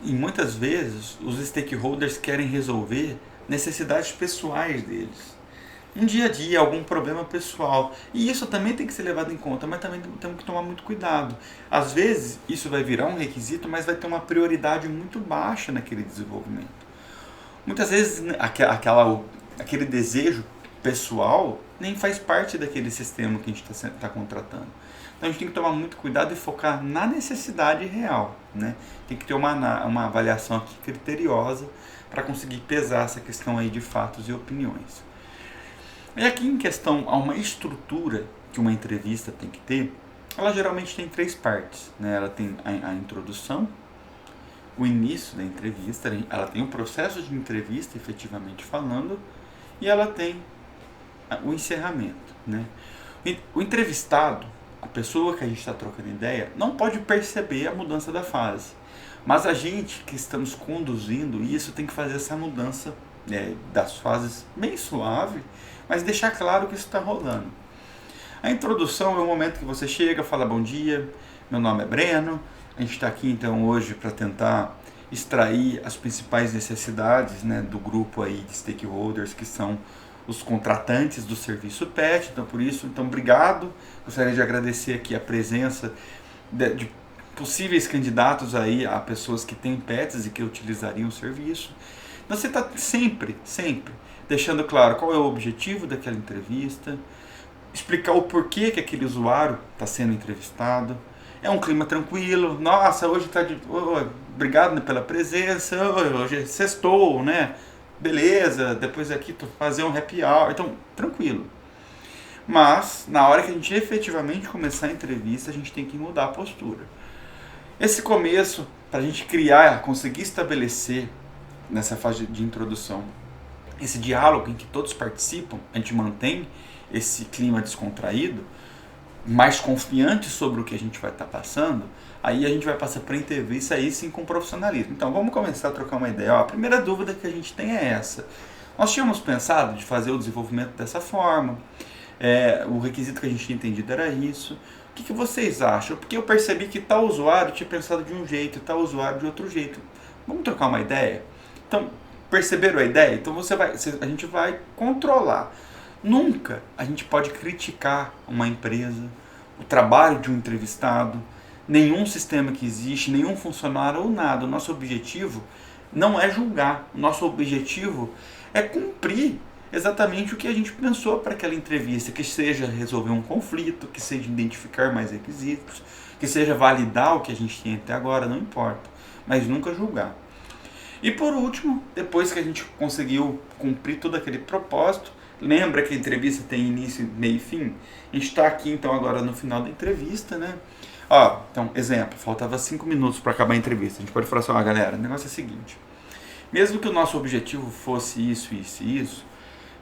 E muitas vezes os stakeholders querem resolver necessidades pessoais deles. Um dia a dia, algum problema pessoal. E isso também tem que ser levado em conta, mas também temos que tomar muito cuidado. Às vezes, isso vai virar um requisito, mas vai ter uma prioridade muito baixa naquele desenvolvimento. Muitas vezes, aquele desejo pessoal nem faz parte daquele sistema que a gente está contratando. Então, a gente tem que tomar muito cuidado e focar na necessidade real, né? Tem que ter uma avaliação aqui criteriosa para conseguir pesar essa questão aí de fatos e opiniões. E aqui em questão a uma estrutura que uma entrevista tem que ter, ela geralmente tem 3 partes, né? Ela tem a introdução, o início da entrevista, ela tem o processo de entrevista efetivamente falando, e ela tem o encerramento, né? O entrevistado, a pessoa que a gente está trocando ideia, não pode perceber a mudança da fase, mas a gente que estamos conduzindo isso tem que fazer essa mudança das fases bem suave, mas deixar claro que isso está rolando. A introdução é o momento que você chega, fala bom dia, meu nome é Breno, a gente está aqui então hoje para tentar extrair as principais necessidades, né, do grupo aí de stakeholders que são os contratantes do serviço PET, então por isso, obrigado, gostaria de agradecer aqui a presença de possíveis candidatos aí a pessoas que têm PETs e que utilizariam o serviço. Então você está sempre deixando claro qual é o objetivo daquela entrevista, explicar o porquê que aquele usuário está sendo entrevistado. É um clima tranquilo, nossa, hoje está obrigado pela presença, hoje sextou, né? Beleza, depois aqui fazer um happy hour, então tranquilo. Mas na hora que a gente efetivamente começar a entrevista, a gente tem que mudar a postura. Esse começo, para a gente conseguir estabelecer nessa fase de introdução, esse diálogo em que todos participam, a gente mantém esse clima descontraído, mais confiante sobre o que a gente vai estar passando, aí a gente vai passar para a entrevista aí sim com profissionalismo. Então vamos começar a trocar uma ideia. A primeira dúvida que a gente tem é essa. Nós tínhamos pensado de fazer o desenvolvimento dessa forma, o requisito que a gente tinha entendido era isso. O que vocês acham? Porque eu percebi que tal usuário tinha pensado de um jeito e tal usuário de outro jeito. Vamos trocar uma ideia? Então, perceberam a ideia? Então a gente vai controlar. Nunca a gente pode criticar uma empresa, o trabalho de um entrevistado, nenhum sistema que existe, nenhum funcionário ou nada. O nosso objetivo não é julgar. O nosso objetivo é cumprir exatamente o que a gente pensou para aquela entrevista, que seja resolver um conflito, que seja identificar mais requisitos, que seja validar o que a gente tem até agora, não importa, mas nunca julgar. E por último, depois que a gente conseguiu cumprir todo aquele propósito, lembra que a entrevista tem início, meio e fim? A gente está aqui então agora no final da entrevista, né? Então, exemplo, faltava 5 minutos para acabar a entrevista. A gente pode falar assim, galera, o negócio é o seguinte, mesmo que o nosso objetivo fosse isso,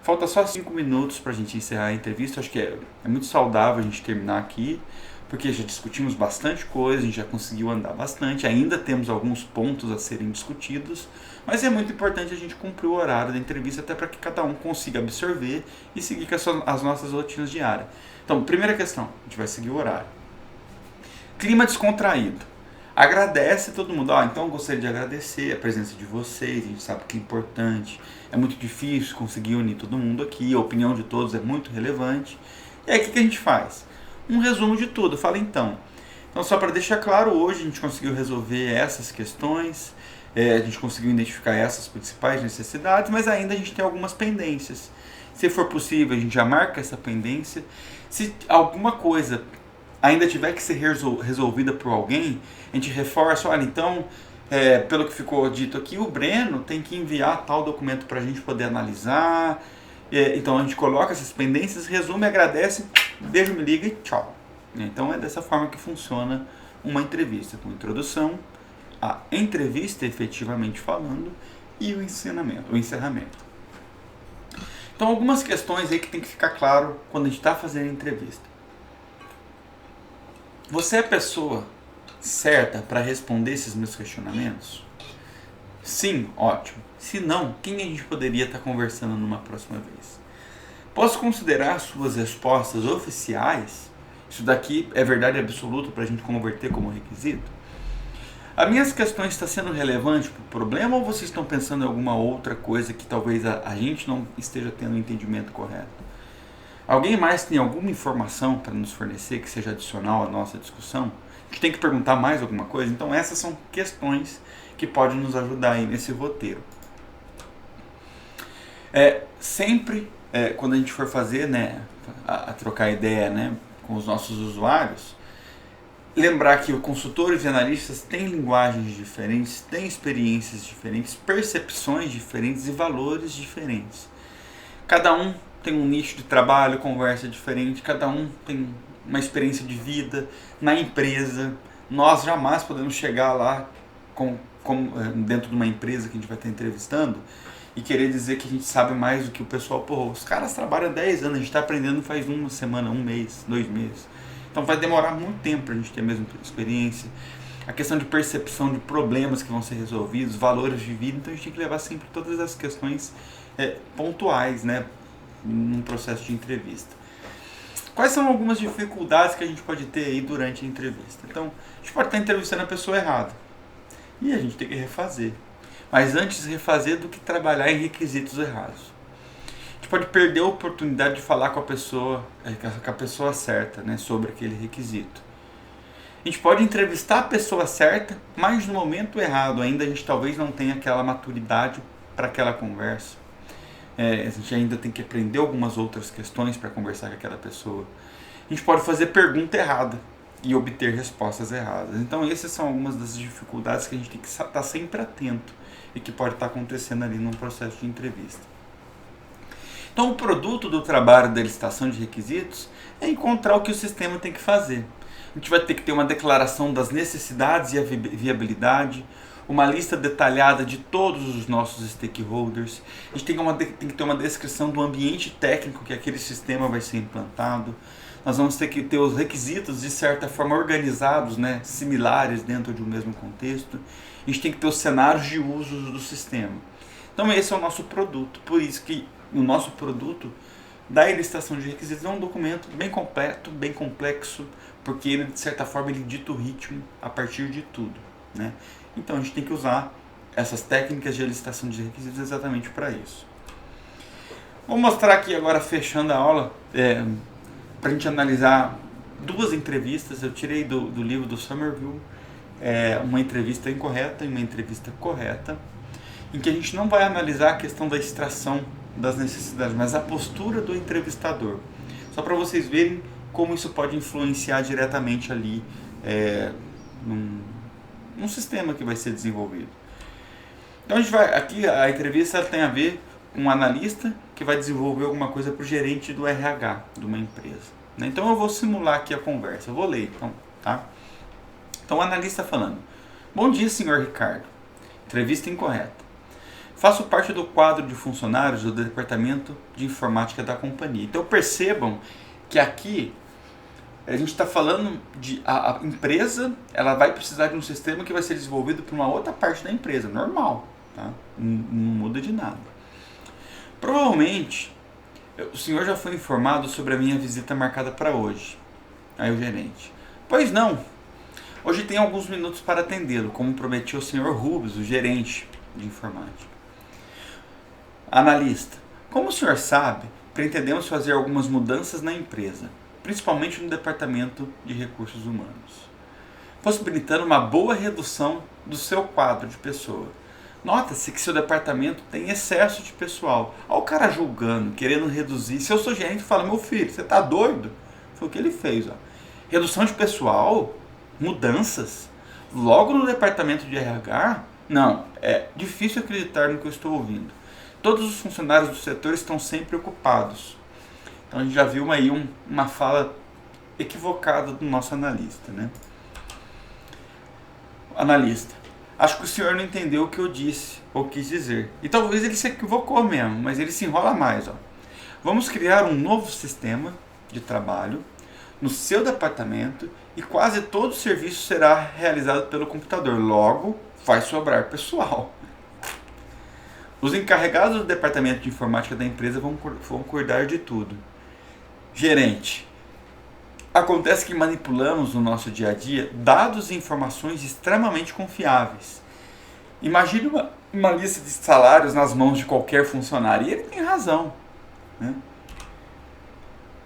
falta só 5 minutos para a gente encerrar a entrevista. Acho que é muito saudável a gente terminar aqui, porque já discutimos bastante coisa, a gente já conseguiu andar bastante, ainda temos alguns pontos a serem discutidos, mas é muito importante a gente cumprir o horário da entrevista, até para que cada um consiga absorver e seguir com as nossas rotinas diárias. Então, primeira questão, a gente vai seguir o horário. Clima descontraído. Agradece todo mundo. Então eu gostaria de agradecer a presença de vocês. A gente sabe que é importante. É muito difícil conseguir unir todo mundo aqui. A opinião de todos é muito relevante. E aí o que a gente faz? Um resumo de tudo. Fala então. Então só para deixar claro, hoje a gente conseguiu resolver essas questões. A gente conseguiu identificar essas principais necessidades, mas ainda a gente tem algumas pendências. Se for possível, a gente já marca essa pendência. Se alguma coisa ainda tiver que ser resolvida por alguém, a gente reforça, olha, então, pelo que ficou dito aqui, o Breno tem que enviar tal documento para a gente poder analisar. Então a gente coloca essas pendências, resume, agradece, beijo, me liga e tchau. Então é dessa forma que funciona uma entrevista, com introdução, a entrevista efetivamente falando e o encerramento. Então algumas questões aí que tem que ficar claro quando a gente está fazendo a entrevista. Você é a pessoa certa para responder esses meus questionamentos? Sim, ótimo. Se não, quem a gente poderia estar conversando numa próxima vez? Posso considerar suas respostas oficiais? Isso daqui é verdade absoluta para a gente converter como requisito? As minhas questões estão sendo relevantes para o problema ou vocês estão pensando em alguma outra coisa que talvez a gente não esteja tendo o entendimento correto? Alguém mais tem alguma informação para nos fornecer que seja adicional à nossa discussão? A gente tem que perguntar mais alguma coisa? Então essas são questões que podem nos ajudar aí nesse roteiro. Sempre quando a gente for fazer, a trocar ideia, com os nossos usuários, lembrar que consultores e analistas têm linguagens diferentes, têm experiências diferentes, percepções diferentes e valores diferentes. Cada um tem um nicho de trabalho, conversa diferente, cada um tem uma experiência de vida na empresa. Nós jamais podemos chegar lá dentro de uma empresa que a gente vai estar entrevistando e querer dizer que a gente sabe mais do que o pessoal. Os caras trabalham 10 anos, a gente está aprendendo faz uma semana, um mês, 2 meses. Então vai demorar muito tempo para a gente ter a mesma experiência. A questão de percepção de problemas que vão ser resolvidos, valores de vida, então a gente tem que levar sempre todas as questões pontuais, num processo de entrevista. Quais são algumas dificuldades que a gente pode ter aí durante a entrevista? Então, a gente pode estar entrevistando a pessoa errada e a gente tem que refazer. Mas antes refazer do que trabalhar em requisitos errados. A gente pode perder a oportunidade de falar com a pessoa certa, sobre aquele requisito. A gente pode entrevistar a pessoa certa, mas no momento errado ainda a gente talvez não tenha aquela maturidade para aquela conversa. A gente ainda tem que aprender algumas outras questões para conversar com aquela pessoa. A gente pode fazer pergunta errada e obter respostas erradas. Então essas são algumas das dificuldades que a gente tem que estar sempre atento e que pode estar acontecendo ali num processo de entrevista. Então o produto do trabalho da licitação de requisitos é encontrar o que o sistema tem que fazer. A gente vai ter que ter uma declaração das necessidades e a viabilidade, uma lista detalhada de todos os nossos stakeholders. A gente tem que ter uma descrição do ambiente técnico que aquele sistema vai ser implantado. Nós vamos ter que ter os requisitos de certa forma organizados, similares dentro de um mesmo contexto. A gente tem que ter os cenários de uso do sistema. Então esse é o nosso produto. Por isso que o nosso produto da licitação de requisitos é um documento bem completo, bem complexo, porque ele de certa forma ele dita o ritmo a partir de tudo. Então a gente tem que usar essas técnicas de licitação de requisitos exatamente para isso. Vou mostrar aqui agora, fechando a aula, para a gente analisar 2 entrevistas. Eu tirei do livro do Somerville, uma entrevista incorreta e uma entrevista correta, em que a gente não vai analisar a questão da extração das necessidades, mas a postura do entrevistador. Só para vocês verem como isso pode influenciar diretamente ali num sistema que vai ser desenvolvido. Então aqui a entrevista tem a ver com um analista que vai desenvolver alguma coisa para o gerente do RH de uma empresa. Então eu vou simular aqui a conversa, eu vou ler tá? Então o analista falando: bom dia, senhor Ricardo. Entrevista incorreta. Faço parte do quadro de funcionários do departamento de informática da companhia. Então percebam que aqui a gente está falando de a empresa, ela vai precisar de um sistema que vai ser desenvolvido por uma outra parte da empresa, normal, tá? Não muda de nada. Provavelmente o senhor já foi informado sobre a minha visita marcada para hoje. Aí o gerente: pois não, Hoje tem alguns minutos para atendê-lo, como prometeu o Sr. Rubens, o gerente de informática. Analista. Como o senhor sabe, pretendemos fazer algumas mudanças na empresa, principalmente no departamento de recursos humanos, possibilitando uma boa redução do seu quadro de pessoa. Nota-se que seu departamento tem excesso de pessoal. Olha o cara julgando, querendo reduzir. Se eu sou gerente, fala, meu filho, você tá doido? Foi o que ele fez. Ó. Redução de pessoal, mudanças, logo no departamento de RH? Não, é difícil acreditar no que eu estou ouvindo. Todos os funcionários do setor estão sempre ocupados. Então a gente já viu aí uma fala equivocada do nosso analista, né? Analista. Acho que o senhor não entendeu o que eu disse, ou quis dizer. E talvez ele se equivocou mesmo, mas ele se enrola mais. Ó. Vamos criar um novo sistema de trabalho no seu departamento e quase todo o serviço será realizado pelo computador. Logo, vai sobrar pessoal. Os encarregados do departamento de informática da empresa vão cuidar de tudo. Gerente. Acontece que manipulamos no nosso dia a dia dados e informações extremamente confiáveis. Imagine uma lista de salários nas mãos de qualquer funcionário. E ele tem razão. Né?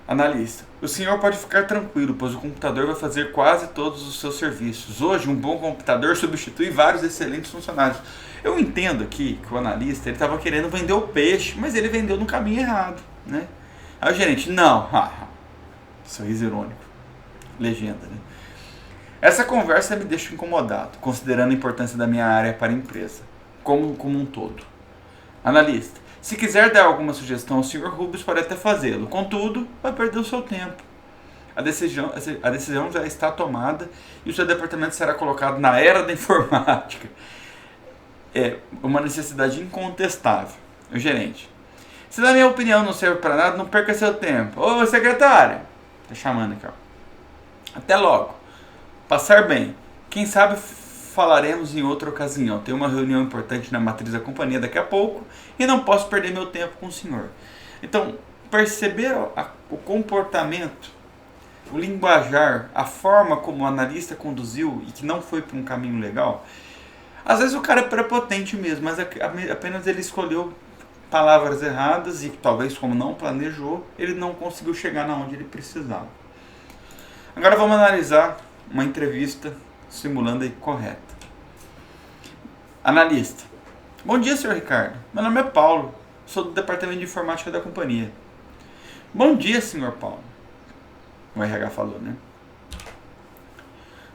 Analista. O senhor pode ficar tranquilo, pois o computador vai fazer quase todos os seus serviços. Hoje, um bom computador substitui vários excelentes funcionários. Eu entendo aqui que o analista estava querendo vender o peixe, mas ele vendeu no caminho errado. Né? Aí o gerente, não. Sorriso irônico. Legenda, né? Essa conversa me deixa incomodado, considerando a importância da minha área para a empresa, como um todo. Analista. Se quiser dar alguma sugestão ao Sr. Rubens, pode até fazê-lo. Contudo, vai perder o seu tempo. A decisão já está tomada e o seu departamento será colocado na era da informática. É uma necessidade incontestável. O gerente. Se na minha opinião não serve para nada, não perca seu tempo. Ô, secretária. Tá chamando aqui, ó. Até logo. Passar bem. Quem sabe falaremos em outra ocasião. Tenho uma reunião importante na matriz da companhia daqui a pouco e não posso perder meu tempo com o senhor. Então, perceber o comportamento, o linguajar, a forma como o analista conduziu e que não foi para um caminho legal. Às vezes o cara é prepotente mesmo, mas apenas ele escolheu palavras erradas e talvez como não planejou, ele não conseguiu chegar na onde ele precisava. Agora vamos analisar uma entrevista simulando aí correta. Analista. Bom dia, senhor Ricardo. Meu nome é Paulo. Sou do departamento de informática da companhia. Bom dia, senhor Paulo. O RH falou, né?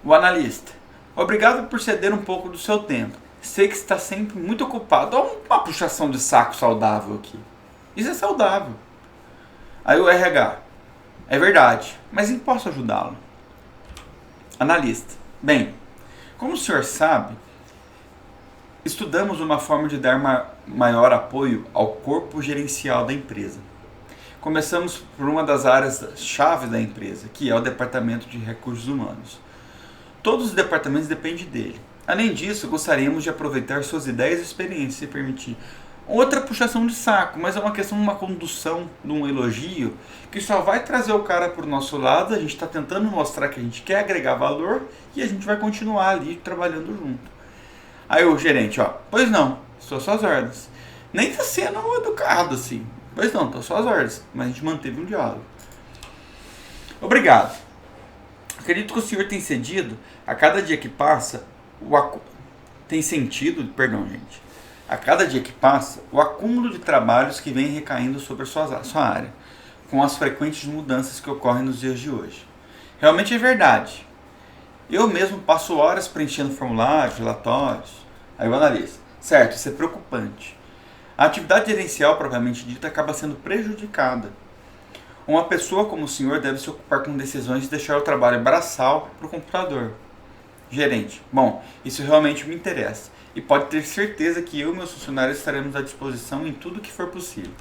O analista. Obrigado por ceder um pouco do seu tempo. Sei que está sempre muito ocupado. Olha uma puxação de saco saudável aqui. Isso é saudável. Aí o RH. É verdade, mas em que posso ajudá-lo? Analista. Bem, como o senhor sabe, estudamos uma forma de dar maior apoio ao corpo gerencial da empresa. Começamos por uma das áreas-chave da empresa, que é o departamento de recursos humanos. Todos os departamentos dependem dele. Além disso, gostaríamos de aproveitar suas ideias e experiências, se permitir. Outra puxação de saco, mas é uma questão de uma condução, de um elogio, que só vai trazer o cara para o nosso lado. A gente está tentando mostrar que a gente quer agregar valor e a gente vai continuar ali trabalhando junto. Aí o gerente, ó, pois não, estou às suas ordens. Nem está sendo educado assim. Pois não, estou às suas ordens, mas a gente manteve um diálogo. Obrigado. Acredito que o senhor tem cedido, a cada dia que passa, a cada dia que passa, o acúmulo de trabalhos que vem recaindo sobre a sua área, com as frequentes mudanças que ocorrem nos dias de hoje. Realmente é verdade. Eu mesmo passo horas preenchendo formulários, relatórios. Aí o analista. Certo, isso é preocupante. A atividade gerencial, propriamente dita, acaba sendo prejudicada. Uma pessoa como o senhor deve se ocupar com decisões e deixar o trabalho braçal para o computador. Gerente. Bom, isso realmente me interessa. E pode ter certeza que eu e meus funcionários estaremos à disposição em tudo que for possível.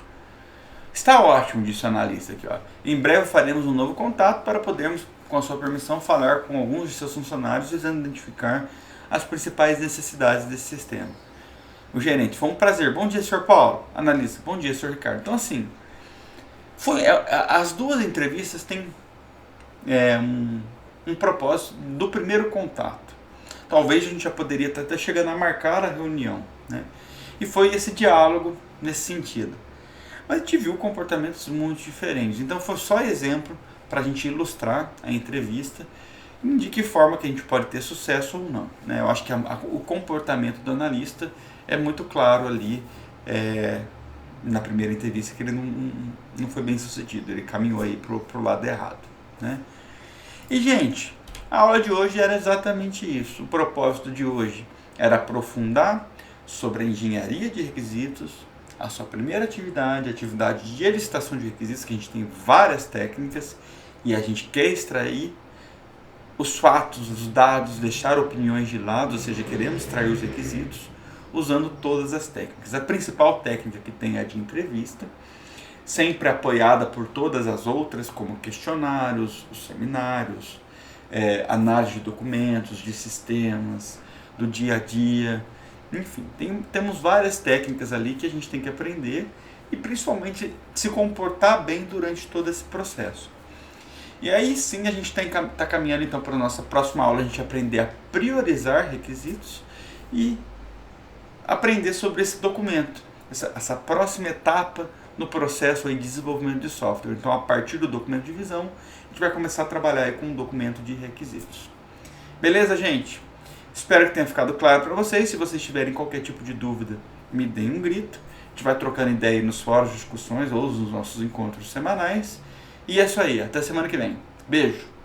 Está ótimo, disse o analista aqui. Ó. Em breve faremos um novo contato para podermos, com a sua permissão, falar com alguns de seus funcionários visando identificar as principais necessidades desse sistema. O gerente, foi um prazer. Bom dia, Sr. Paulo. Analista, bom dia, Sr. Ricardo. Então, assim, as duas entrevistas têm um um propósito do primeiro contato. Talvez a gente já poderia estar até chegando a marcar a reunião, né? E foi esse diálogo nesse sentido. Mas a gente viu comportamentos muito diferentes. Então foi só exemplo para a gente ilustrar a entrevista de que forma que a gente pode ter sucesso ou não, né? Eu acho que o comportamento do analista é muito claro ali na primeira entrevista, que ele não foi bem sucedido, ele caminhou aí pro lado errado, né? E, gente, a aula de hoje era exatamente isso. O propósito de hoje era aprofundar sobre a engenharia de requisitos, a sua primeira atividade, a atividade de elicitação de requisitos, que a gente tem várias técnicas e a gente quer extrair os fatos, os dados, deixar opiniões de lado, ou seja, queremos extrair os requisitos usando todas as técnicas. A principal técnica que tem é a de entrevista, sempre apoiada por todas as outras, como questionários, os seminários, análise de documentos, de sistemas, do dia a dia, enfim, temos várias técnicas ali que a gente tem que aprender e principalmente se comportar bem durante todo esse processo. E aí sim a gente está caminhando então para a nossa próxima aula, a gente aprender a priorizar requisitos e aprender sobre esse documento, essa próxima etapa no processo de desenvolvimento de software. Então, a partir do documento de visão, a gente vai começar a trabalhar com um documento de requisitos. Beleza, gente? Espero que tenha ficado claro para vocês. Se vocês tiverem qualquer tipo de dúvida, me deem um grito. A gente vai trocando ideia nos fóruns de discussões ou nos nossos encontros semanais. E é isso aí. Até semana que vem. Beijo!